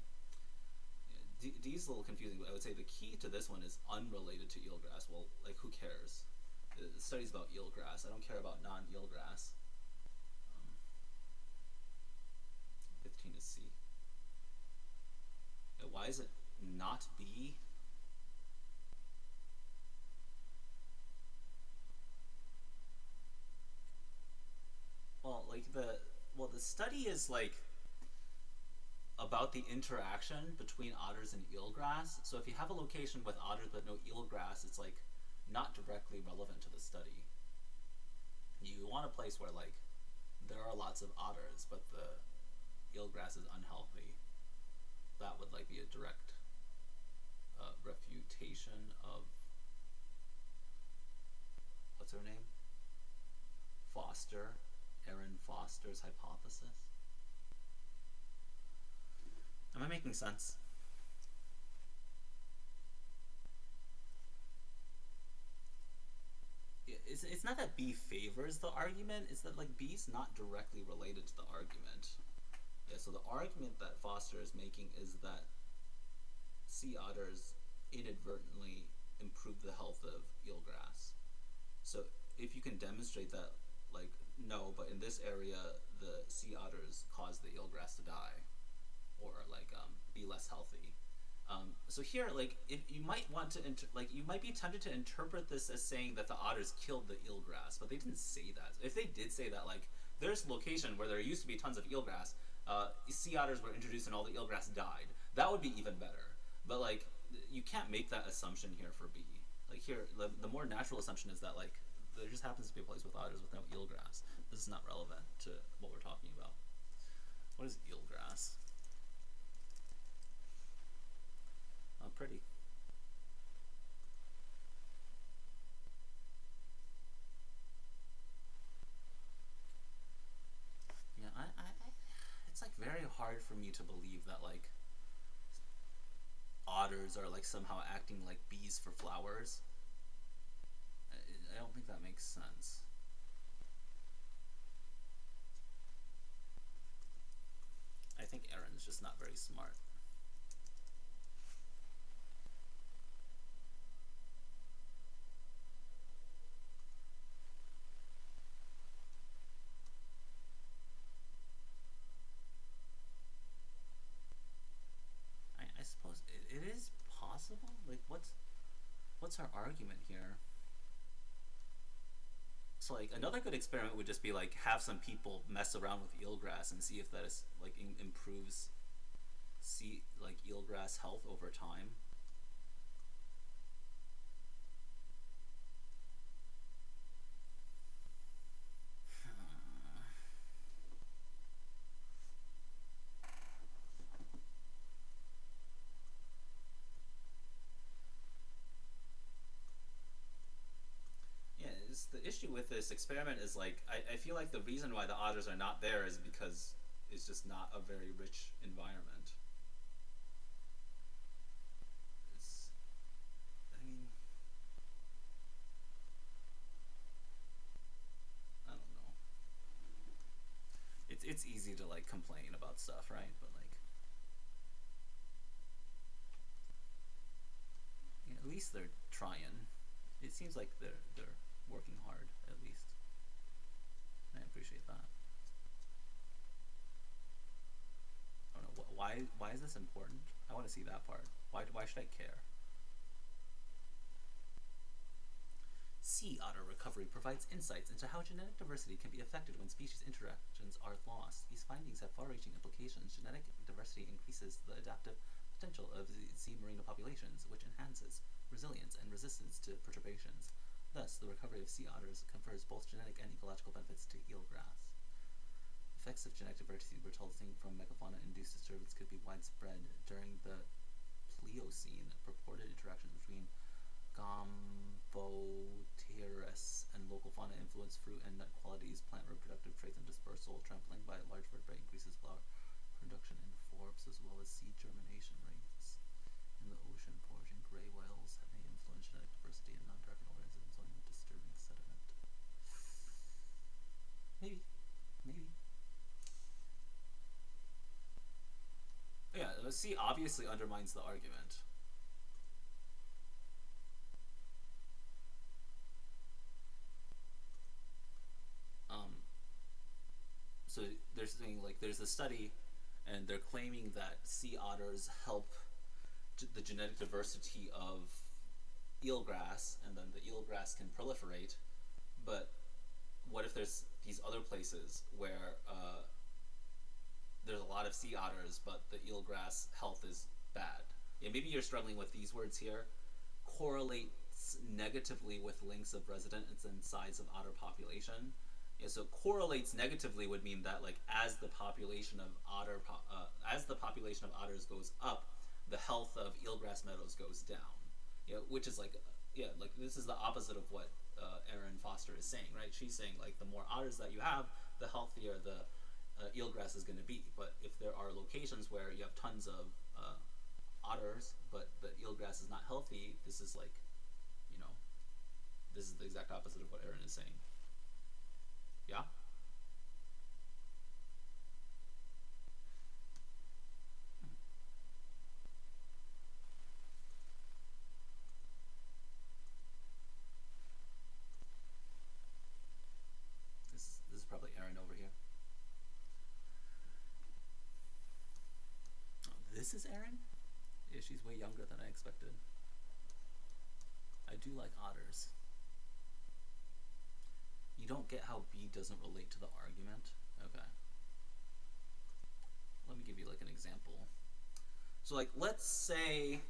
Yeah, D is a little confusing, but I would say the key to this one is unrelated to eelgrass. Well, like, who cares? The study's about eelgrass. I don't care about non-eelgrass. 15 is C. Yeah, why is it not B? Well, like the study is like about the interaction between otters and eelgrass. So if you have a location with otters but no eelgrass, it's like not directly relevant to the study. You want a place where like there are lots of otters, but the eelgrass is unhealthy. That would like be a direct refutation of what's her name? Erin Foster's hypothesis. Am I making sense? It's not that B favors the argument, it's that like B's not directly related to the argument. Yeah, so the argument that Foster is making is that sea otters inadvertently improve the health of eelgrass. So if you can demonstrate that, like, no, but in this area the sea otters cause the eelgrass to die, or like be less healthy. So here, like, if you might want to you might be tempted to interpret this as saying that the otters killed the eelgrass, but they didn't say that. If they did say that, like, there's a location where there used to be tons of eelgrass, sea otters were introduced and all the eelgrass died, that would be even better. But like, you can't make that assumption here for B. Like here, the more natural assumption is that like there just happens to be a place with otters with no eelgrass. This is not relevant to what we're talking about. What is eelgrass? Oh, pretty. Yeah, it's like very hard for me to believe that like otters are like somehow acting like bees for flowers. I don't think that makes sense. I think Erin's just not very smart. I suppose it is possible. Like, what's our argument here? So like another good experiment would just be like have some people mess around with eelgrass and see if that is like improves eelgrass health over time. the issue with this experiment is like I feel like the reason why the otters are not there is because it's just not a very rich environment. I mean, I don't know. It's easy to like complain about stuff, right? But like, yeah, at least they're trying. It seems like they're working hard, at least. I appreciate that. I don't know why is this important? I want to see that part. Why should I care? Sea otter recovery provides insights into how genetic diversity can be affected when species interactions are lost. These findings have far-reaching implications. Genetic diversity increases the adaptive potential of the sea marine populations, which enhances resilience and resistance to perturbations. Thus, the recovery of sea otters confers both genetic and ecological benefits to eelgrass. Effects of genetic diversity resulting from megafauna-induced disturbance could be widespread. During the Pliocene, purported interactions between Gomphoteris and local fauna influence fruit and nut qualities, plant reproductive traits, and dispersal. Trampling by large vertebrae increases flower production in forbs as well as seed germination rates. In the ocean, foraging gray whales may influence genetic diversity in non-target organisms owing to disturbing sediment. Maybe. Yeah, the sea obviously undermines the argument. So they're saying like there's a study, and they're claiming that sea otters help the genetic diversity of eelgrass, and then the eelgrass can proliferate. But what if there's these other places where there's a lot of sea otters, but the eelgrass health is bad? Yeah, maybe you're struggling with these words here. Correlates negatively with links of residence and size of otter population. Yeah, so correlates negatively would mean that like as the population of otters goes up, the health of eelgrass meadows goes down. Yeah, which is like this is the opposite of what Erin Foster is saying, right? She's saying like the more otters that you have, the healthier the eelgrass is going to be. But if there are locations where you have tons of otters, but the eelgrass is not healthy, this is like, this is the exact opposite of what Erin is saying. Yeah? This is probably Erin over here. Oh, this is Erin? Yeah, she's way younger than I expected. I do like otters. You don't get how B doesn't relate to the argument? Okay. Let me give you like an example. So like, let's say,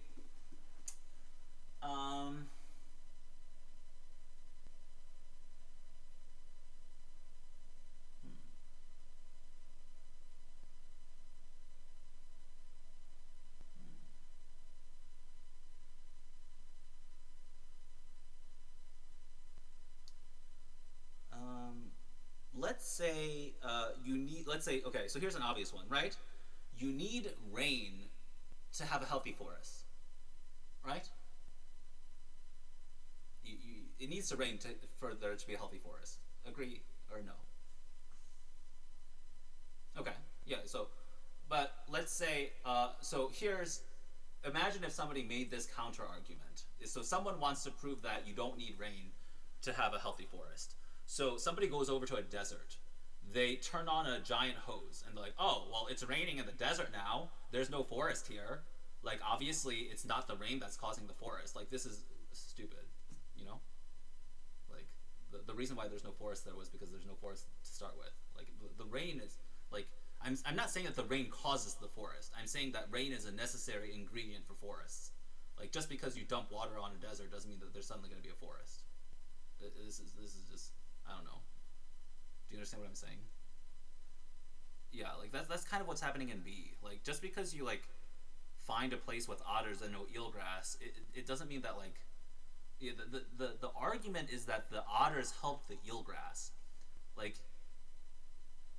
let's say okay, so here's an obvious one, right? You need rain to have a healthy forest, right? It needs to rain for there to be a healthy forest. Agree or no? Okay, yeah, so, but let's say, imagine if somebody made this counter argument. So someone wants to prove that you don't need rain to have a healthy forest. So somebody goes over to a desert. They turn on a giant hose and they're like, oh, well, it's raining in the desert now. There's no forest here. Like, obviously, it's not the rain that's causing the forest. Like, this is stupid, Like, the reason why there's no forest there was because there's no forest to start with. Like, the rain is, like, I'm not saying that the rain causes the forest. I'm saying that rain is a necessary ingredient for forests. Like, just because you dump water on a desert doesn't mean that there's suddenly going to be a forest. This is just, I don't know. Do you understand what I'm saying? Yeah, like that's kind of what's happening in B. Like, just because you like find a place with otters and no eelgrass, it doesn't mean that like Yeah, the argument is that the otters help the eelgrass. Like,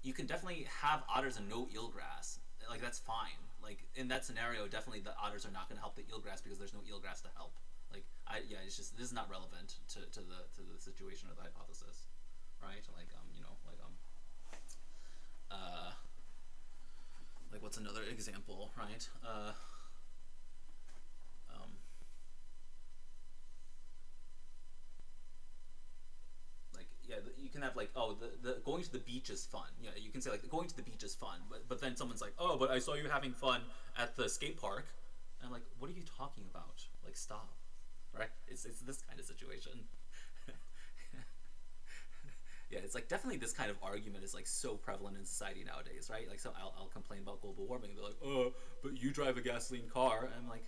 you can definitely have otters and no eelgrass. Like, that's fine. Like, in that scenario, definitely the otters are not going to help the eelgrass because there's no eelgrass to help. Like, it's just, this is not relevant to the situation or the hypothesis, right? Like, like, what's another example, right? Like, yeah, you can have like, oh, the going to the beach is fun. Yeah, you can say like going to the beach is fun, but then someone's like, oh, but I saw you having fun at the skate park, and I'm like, what are you talking about? Like, stop, right? It's this kind of situation. Yeah, it's like definitely this kind of argument is like so prevalent in society nowadays, right? Like, so I'll complain about global warming, and they're like, oh, but you drive a gasoline car, and I'm like,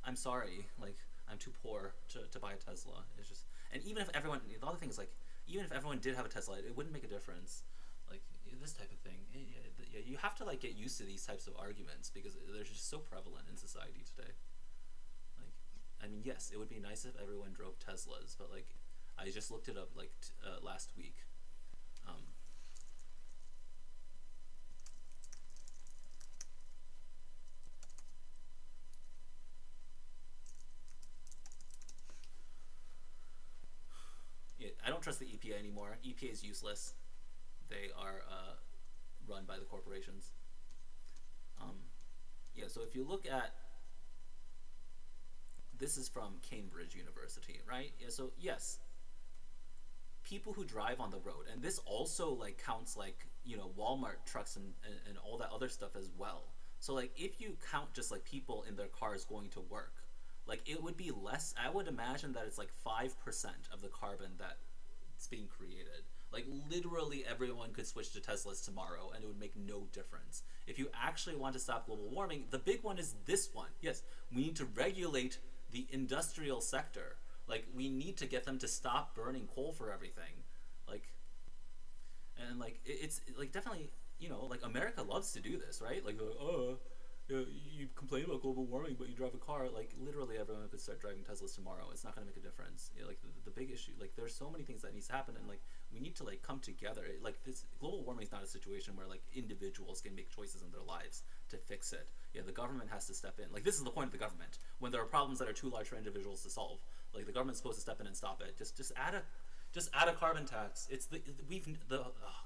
I'm sorry, like, I'm too poor to buy a Tesla. It's just, and even if everyone, the other thing is like, even if everyone did have a Tesla, it wouldn't make a difference. Like, this type of thing, yeah, you have to like get used to these types of arguments because they're just so prevalent in society today. Like, I mean, yes, it would be nice if everyone drove Teslas, but like, I just looked it up like last week. Yeah, I don't trust the EPA anymore. EPA is useless. They are run by the corporations. Yeah, so if you look at, this is from Cambridge University, right? Yeah, so yes, people who drive on the road, and this also like counts like, you know, Walmart trucks and all that other stuff as well. So like, if you count just like people in their cars going to work, like, it would be less, I would imagine that it's like 5% of the carbon that's being created. Like, literally everyone could switch to Teslas tomorrow and it would make no difference. If you actually want to stop global warming, the big one is this one. Yes, we need to regulate the industrial sector. Like, we need to get them to stop burning coal for everything. Like, and like, it's like, definitely, you know, like, America loves to do this, right? Like, oh, you complain about global warming, but you drive a car. Like, literally everyone could start driving Teslas tomorrow. It's not going to make a difference. You know, like, the big issue, like, there's so many things that needs to happen, and like, we need to like come together. Like, this global warming is not a situation where like individuals can make choices in their lives to fix it. Yeah, the government has to step in. Like, this is the point of the government. When there are problems that are too large for individuals to solve, like, the government's supposed to step in and stop it. Just add a carbon tax. It's oh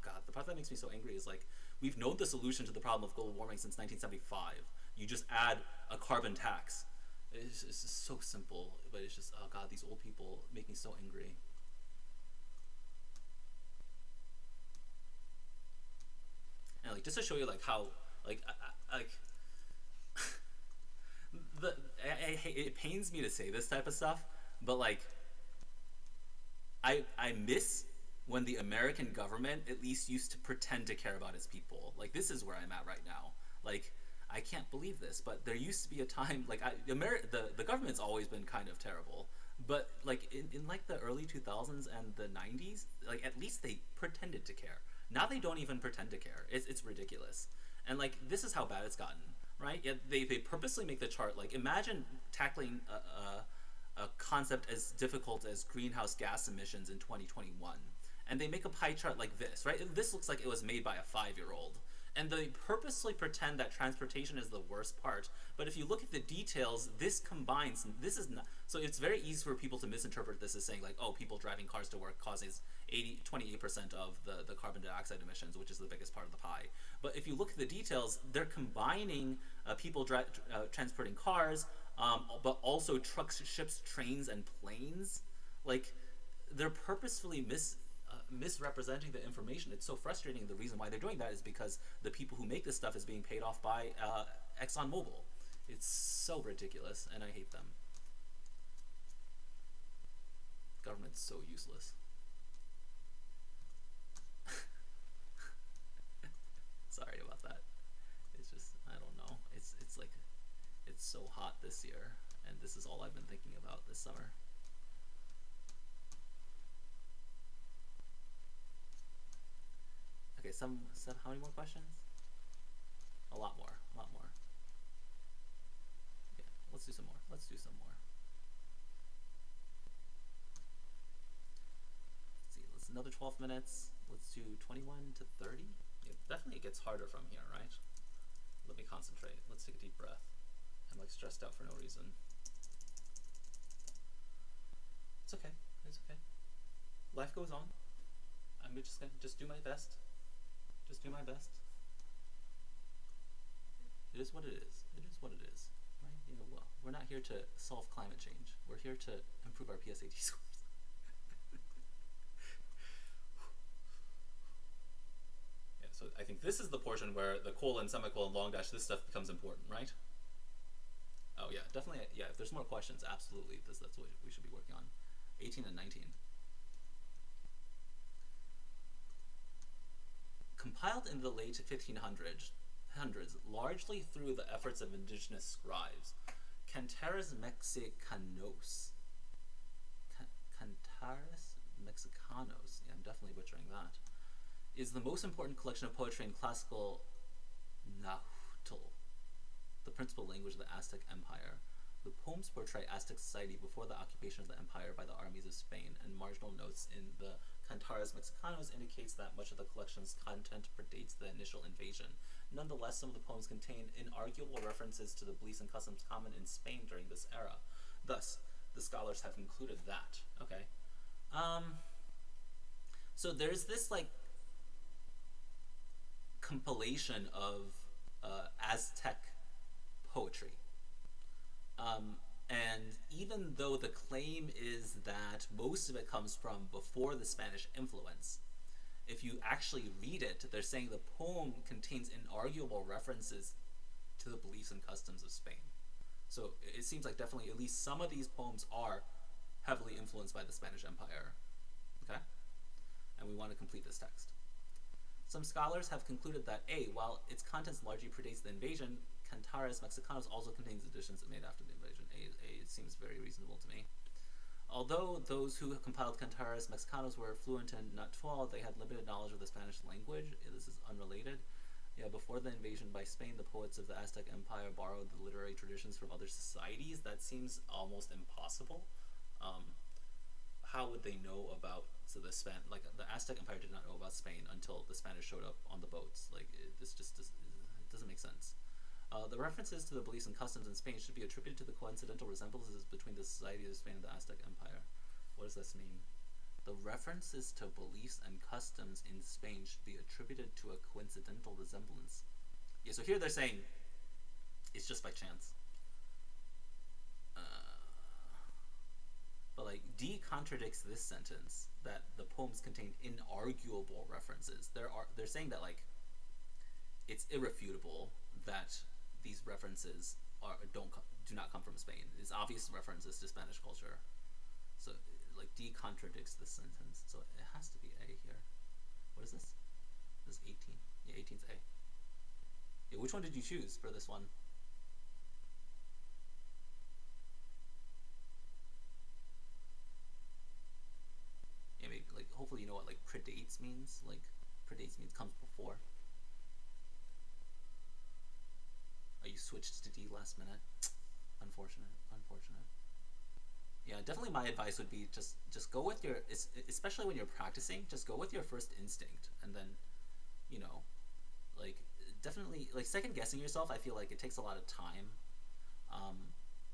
god, the part that makes me so angry is like, we've known the solution to the problem of global warming since 1975. You just add a carbon tax. It's just so simple, but it's just, oh god, these old people make me so angry. And like, just to show you like how like it pains me to say this type of stuff, but like, I miss when the American government at least used to pretend to care about its people. Like, this is where I'm at right now. Like, I can't believe this, but there used to be a time, like, the government's always been kind of terrible, but like, in like the early 2000s and the 90s, like, at least they pretended to care. Now they don't even pretend to care. It's ridiculous. And like, this is how bad it's gotten, right? Yeah, they purposely make the chart, like, imagine tackling a concept as difficult as greenhouse gas emissions in 2021. And they make a pie chart like this, right? This looks like it was made by a 5-year-old. And they purposely pretend that transportation is the worst part. But if you look at the details, this combines, this is not, so it's very easy for people to misinterpret this as saying like, oh, people driving cars to work causes 28% of the carbon dioxide emissions, which is the biggest part of the pie. But if you look at the details, they're combining people transporting cars, but also trucks, ships, trains, and planes. Like, they're purposefully misrepresenting the information. It's so frustrating. The reason why they're doing that is because the people who make this stuff is being paid off by ExxonMobil. It's so ridiculous, and I hate them. Government's so useless. Sorry about that. It's just, I don't know. It's like, it's so hot this year, and this is all I've been thinking about this summer. Okay, how many more questions? A lot more. Yeah, let's do some more. It's another 12 minutes. Let's do 21 to 30. Definitely it gets harder from here, right? Let me concentrate. Let's take a deep breath. I'm like stressed out for no reason. It's okay. It's okay. Life goes on. I'm just gonna do my best. Just do my best. It is what it is. It is what it is. Right? Well, we're not here to solve climate change. We're here to improve our PSAT scores. So I think this is the portion where the colon, semicolon, long dash, this stuff becomes important, right? Oh yeah, definitely. Yeah, if there's more questions, absolutely, that's what we should be working on. 18 and 19. Compiled in the late 1500s, largely through the efforts of indigenous scribes, Cantares Mexicanos. Cantares Mexicanos. Yeah, I'm definitely butchering that. Is the most important collection of poetry in classical Nahuatl, the principal language of the Aztec Empire. The poems portray Aztec society before the occupation of the empire by the armies of Spain, and marginal notes in the Cantares Mexicanos indicates that much of the collection's content predates the initial invasion. Nonetheless, some of the poems contain inarguable references to the beliefs and customs common in Spain during this era. Thus, the scholars have concluded that. Okay. So there's this like compilation of Aztec poetry. And even though the claim is that most of it comes from before the Spanish influence, if you actually read it, they're saying the poem contains inarguable references to the beliefs and customs of Spain. So it seems like definitely at least some of these poems are heavily influenced by the Spanish Empire. Okay? And we want to complete this text. Some scholars have concluded that A, while its contents largely predates the invasion, Cantares Mexicanos also contains additions made after the invasion. A seems very reasonable to me. Although those who compiled Cantares Mexicanos were fluent in Nahuatl, they had limited knowledge of the Spanish language. This is unrelated. Yeah, before the invasion by Spain, the poets of the Aztec Empire borrowed the literary traditions from other societies. That seems almost impossible. How would they know about the Aztec Empire did not know about Spain until the Spanish showed up on the boats. It doesn't make sense. The references to the beliefs and customs in Spain should be attributed to the coincidental resemblances between the society of Spain and the Aztec Empire. What does this mean? The references to beliefs and customs in Spain should be attributed to a coincidental resemblance. Yeah, so here they're saying it's just by chance. But D contradicts this sentence that the poems contain inarguable references. They're saying that it's irrefutable that these references do not come from Spain. It's obvious references to Spanish culture. So D contradicts this sentence. So it has to be A here. What is this? This is 18. Yeah, 18's A. Yeah, which one did you choose for this one? Yeah, maybe hopefully you know what predates means. Predates means comes before. Oh, you switched to D last minute. Unfortunate. Yeah, definitely my advice would be just go with your, especially when you're practicing, just go with your first instinct, and then, definitely, second guessing yourself, I feel like it takes a lot of time.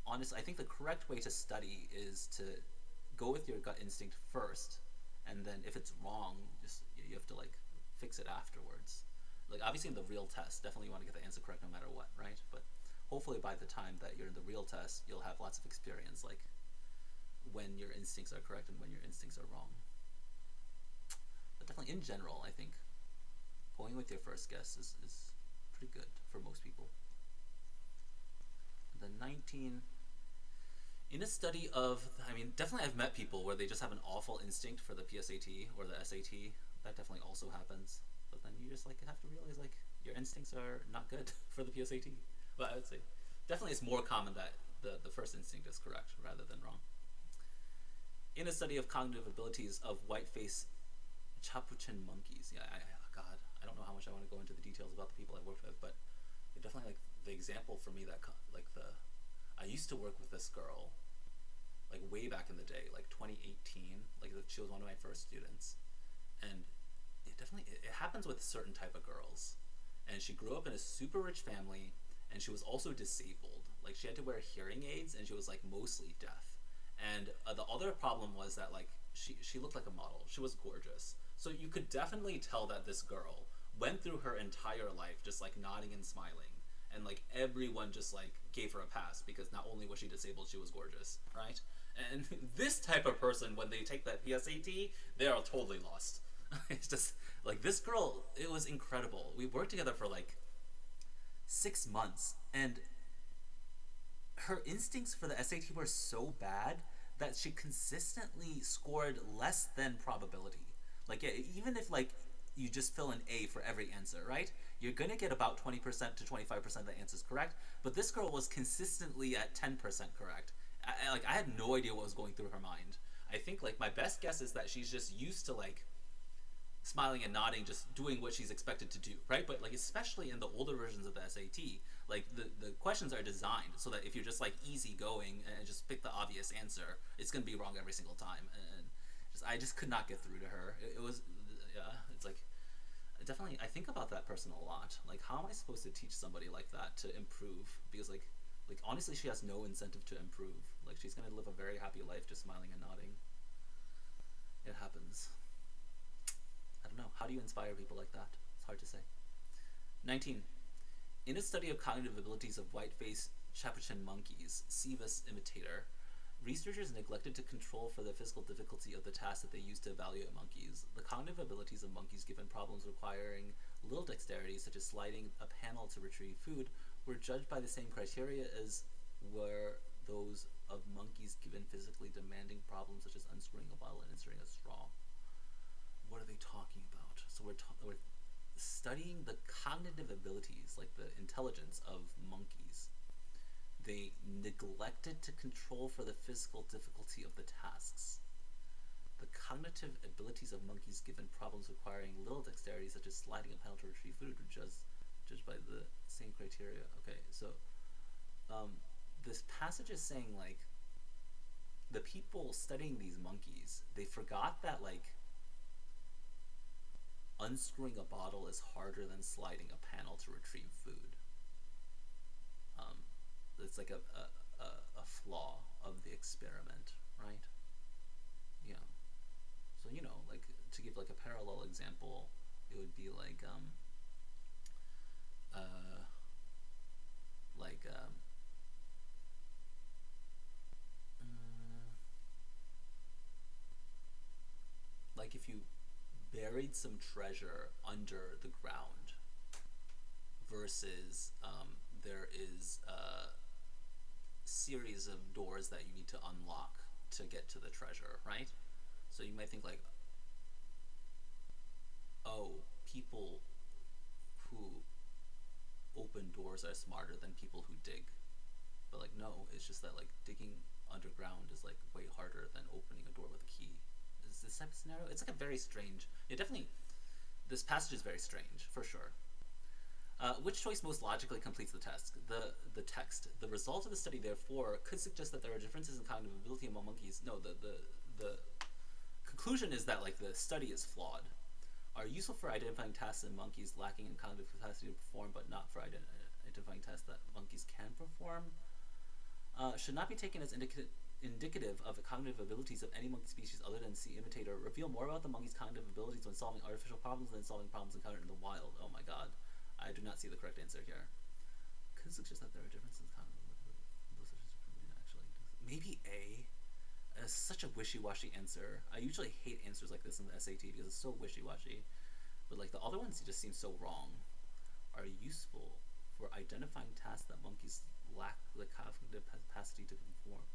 Honestly, I think the correct way to study is to go with your gut instinct first, and then if it's wrong, you have to fix it afterwards. Obviously in the real test, definitely you want to get the answer correct no matter what, right? But hopefully by the time that you're in the real test, you'll have lots of experience, when your instincts are correct and when your instincts are wrong. But definitely in general, I think going with your first guess is pretty good for most people. The 19, in a study of, definitely I've met people where they just have an awful instinct for the PSAT or the SAT. That definitely also happens. But then you just have to realize your instincts are not good for the PSAT. But I would say definitely it's more common that the first instinct is correct rather than wrong. In a study of cognitive abilities of white-faced Capuchin monkeys, God, I don't know how much I want to go into the details about the people I worked with, but definitely the example for me that I used to work with this girl way back in the day, 2018, she was one of my first students. And it happens with a certain type of girls. And she grew up in a super rich family, and she was also disabled. Like, she had to wear hearing aids, and she was like mostly deaf. And the other problem was that like she looked like a model. She was gorgeous. So you could definitely tell that this girl went through her entire life just like nodding and smiling, and like everyone just like gave her a pass because not only was she disabled, she was gorgeous, right? And this type of person, when they take that PSAT, they are totally lost. It's just like, this girl, it was incredible. We worked together for like 6 months, and her instincts for the SAT were so bad that she consistently scored less than probability. Like, yeah, even if like you just fill in A for every answer, right? You're gonna get about 20% to 25% of the answers correct. But this girl was consistently at 10% correct. I had no idea what was going through her mind. I think like my best guess is that she's just used to like smiling and nodding, just doing what she's expected to do, right? But like, especially in the older versions of the SAT, like the questions are designed so that if you're just like easygoing and just pick the obvious answer, it's gonna be wrong every single time. And I just could not get through to her. It was, yeah, it's like, definitely, I think about that person a lot. Like, how am I supposed to teach somebody like that to improve? Because like honestly, she has no incentive to improve. Like, she's gonna live a very happy life just smiling and nodding. It happens. I don't know. How do you inspire people like that? It's hard to say. 19. In a study of cognitive abilities of white-faced capuchin monkeys, Sivas imitator, researchers neglected to control for the physical difficulty of the task that they used to evaluate monkeys. The cognitive abilities of monkeys given problems requiring little dexterity, such as sliding a panel to retrieve food, were judged by the same criteria as were those of monkeys given physically demanding problems, such as unscrewing a bottle and inserting a straw. What are they talking about? So we're studying the cognitive abilities, like the intelligence of monkeys. They neglected to control for the physical difficulty of the tasks. The cognitive abilities of monkeys given problems requiring little dexterity, such as sliding a panel to retrieve food, were judged by the same criteria. Okay, so this passage is saying like, the people studying these monkeys, they forgot that like unscrewing a bottle is harder than sliding a panel to retrieve food. It's like a flaw of the experiment, right? Yeah. So, you know, like, to give like a parallel example, it would be like like if you buried some treasure under the ground versus there is a series of doors that you need to unlock to get to the treasure, right? So you might think like, oh, people who open doors are smarter than people who dig. But like, no, it's just that like digging underground is like way harder than opening a door with a key. Is this type of scenario? It's like a very strange, this passage is very strange, for sure. Which choice most logically completes the test? The text. The result of the study, therefore, could suggest that there are differences in cognitive ability among monkeys. No, the conclusion is that like the study is flawed. Are useful for identifying tasks in monkeys lacking in cognitive capacity to perform, but not for identifying tasks that monkeys can perform. Should not be taken as indicative of the cognitive abilities of any monkey species other than C. imitator. Reveal more about the monkey's cognitive abilities when solving artificial problems than solving problems encountered in the wild. Oh my god. I do not see the correct answer here. Could suggest that there are differences in cognitive abilities. Actually, maybe A. It's such a wishy-washy answer. I usually hate answers like this in the SAT because it's so wishy-washy. But like the other ones just seem so wrong. Are useful for identifying tasks that monkeys lack the cognitive capacity to perform,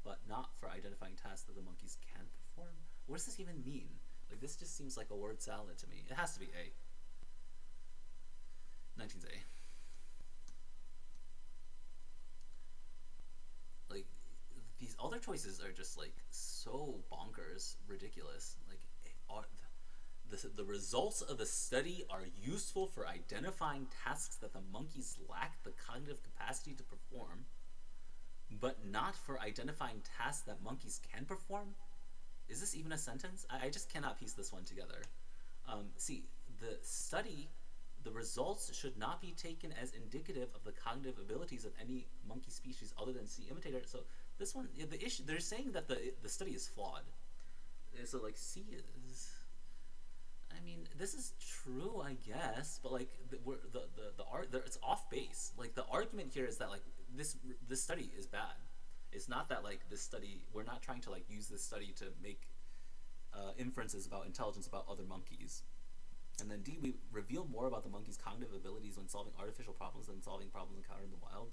but not for identifying tasks that the monkeys can perform. What does this even mean? Like, this just seems like a word salad to me. It has to be A. 19's A. Like, these other choices are just like so bonkers, ridiculous. Like, the results of the study are useful for identifying tasks that the monkeys lack the cognitive capacity to perform, but not for identifying tasks that monkeys can perform. is this even a sentence? I just cannot piece this one together. See, the results should not be taken as indicative of the cognitive abilities of any monkey species other than C imitator. So this one, the issue, they're saying that the study is flawed. So like C is, I mean, this is true, I guess, but like it's off base. Like the argument here is that like this study is bad. It's not that like this study, we're not trying to like use this study to make inferences about intelligence about other monkeys. And then D, we reveal more about the monkey's cognitive abilities when solving artificial problems than solving problems encountered in the wild.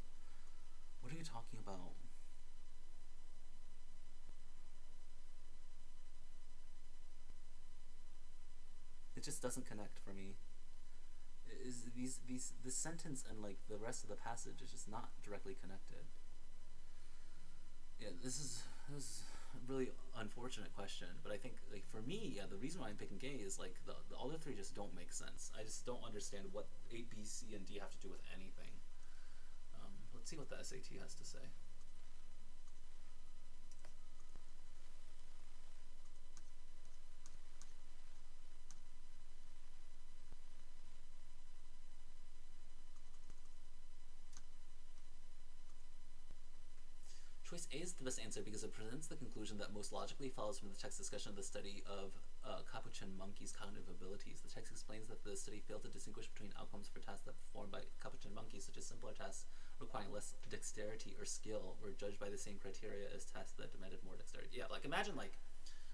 What are you talking about? It just doesn't connect for me. This sentence and like the rest of the passage is just not directly connected. Yeah, this is a really unfortunate question, but I think like for me, yeah, the reason why I'm picking gay is like the other three just don't make sense. I just don't understand what A, B, C, and D have to do with anything. Let's see what the SAT has to say. Choice A is the best answer because it presents the conclusion that most logically follows from the text discussion of the study of capuchin monkeys' cognitive abilities. The text explains that the study failed to distinguish between outcomes for tasks that performed by capuchin monkeys, such as simpler tasks requiring less dexterity or skill, were judged by the same criteria as tasks that demanded more dexterity. Yeah, like imagine like,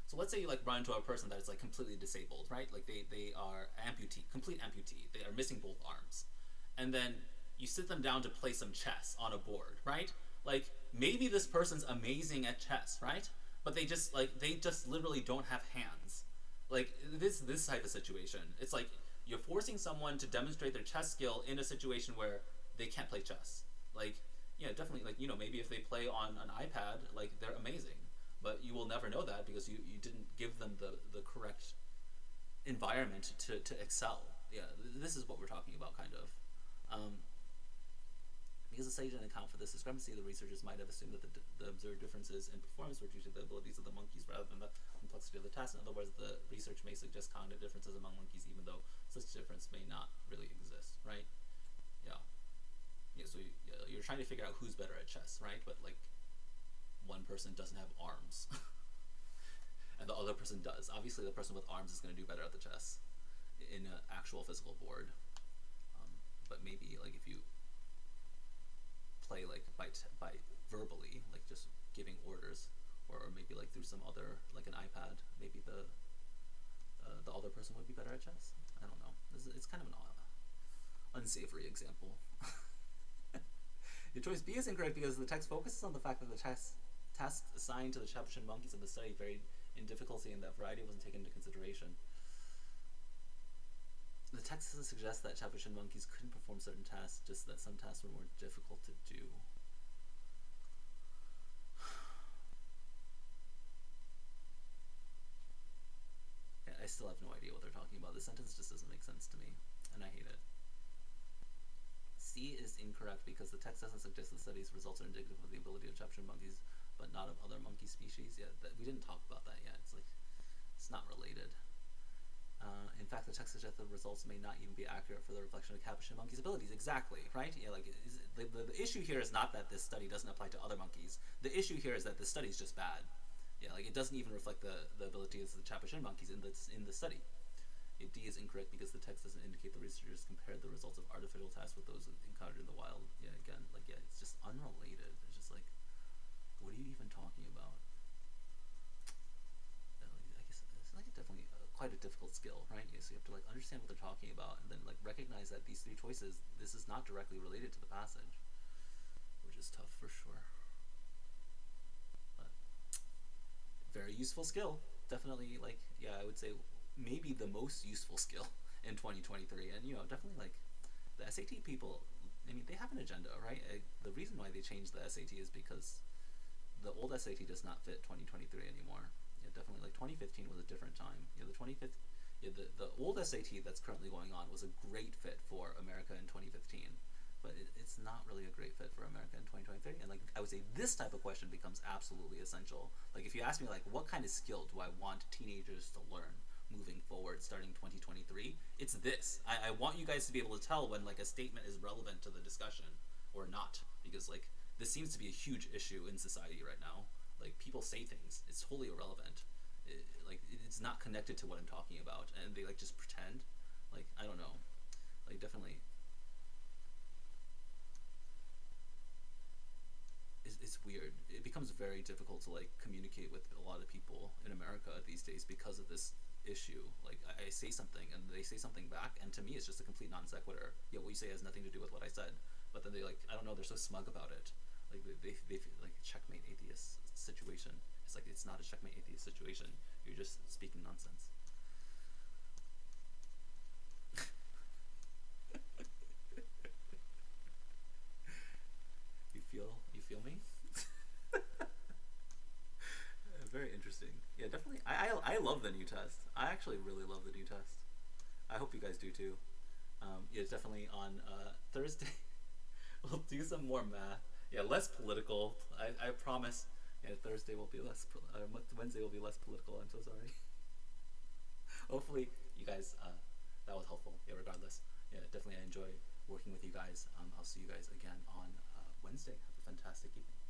so let's say you like run into a person that is like completely disabled, right? Like they are amputee, complete amputee. They are missing both arms. And then you sit them down to play some chess on a board, right? Like maybe this person's amazing at chess, right? But they just literally don't have hands. Like this type of situation. It's like you're forcing someone to demonstrate their chess skill in a situation where they can't play chess. Like, yeah, definitely, like, you know, maybe if they play on an iPad, like they're amazing. But you will never know that because you didn't give them the correct environment to excel. Yeah, this is what we're talking about, kind of. Because the study didn't account for this discrepancy, the researchers might have assumed that the observed differences in performance were due to the abilities of the monkeys rather than the complexity of the task. In other words, the research may suggest cognitive differences among monkeys even though such difference may not really exist, right? Yeah. Yeah, so you're trying to figure out who's better at chess, right? But like, one person doesn't have arms. And the other person does. Obviously the person with arms is going to do better at the chess in an actual physical board. But maybe like if you play like by verbally, like just giving orders, or maybe like through some other, like an iPad, maybe the other person would be better at chess. I don't know. It's kind of an unsavory example. Your choice B is incorrect because the text focuses on the fact that the tasks assigned to the capuchin monkeys in the study varied in difficulty and that variety wasn't taken into consideration. The text doesn't suggest that capuchin monkeys couldn't perform certain tasks, just that some tasks were more difficult to do. Yeah, I still have no idea what they're talking about. The sentence just doesn't make sense to me, and I hate it. C is incorrect because the text doesn't suggest the study's results are indicative of the ability of capuchin monkeys, but not of other monkey species. Yeah, we didn't talk about that yet. It's like, it's not related. In fact, the text suggests the results may not even be accurate for the reflection of capuchin monkeys' abilities. Exactly, right? Yeah, like the issue here is not that this study doesn't apply to other monkeys. The issue here is that this study is just bad. Yeah, like it doesn't even reflect the abilities of the capuchin monkeys in the study. D is incorrect because the text doesn't indicate the researchers compared the results of artificial tasks with those encountered in the wild. Yeah, again, like yeah, it's just unrelated. It's just like, what are you even talking about? I guess it's like definitely quite a difficult skill, right? Yeah, so you have to like understand what they're talking about and then like recognize that these three choices, this is not directly related to the passage, which is tough for sure. But very useful skill. Definitely, like, yeah, I would say maybe the most useful skill in 2023. And, you know, definitely, like, the SAT people, I mean, they have an agenda, right? The reason why they changed the SAT is because the old SAT does not fit 2023 anymore. Yeah, definitely, like, 2015 was a different time. Yeah, the old SAT that's currently going on was a great fit for America in 2015. but it's not really a great fit for America in 2023. And like I would say, this type of question becomes absolutely essential. Like if you ask me like what kind of skill do I want teenagers to learn moving forward starting 2023, it's this. I want you guys to be able to tell when like a statement is relevant to the discussion or not, because like this seems to be a huge issue in society right now. Like people say things, it's totally irrelevant. It's not connected to what I'm talking about, and they like just pretend. Like I don't know, like definitely. It's weird. It becomes very difficult to like communicate with a lot of people in America these days because of this issue. Like I say something and they say something back, and to me it's just a complete non sequitur. Yeah, what you say has nothing to do with what I said, but then they like, I don't know, they're so smug about it. Like they feel like checkmate atheist situation. It's like it's not a checkmate atheist situation. You're just speaking nonsense. You feel me? Very interesting. Yeah, definitely. I love the new test. I actually really love the new test. I hope you guys do too. Yeah, definitely on Thursday we'll do some more math. Yeah, less political. I promise. Yeah, Thursday will be less. Wednesday will be less political. I'm so sorry. Hopefully, you guys that was helpful. Yeah, regardless. Yeah, definitely I enjoy working with you guys. I'll see you guys again on Wednesday. Have a fantastic evening.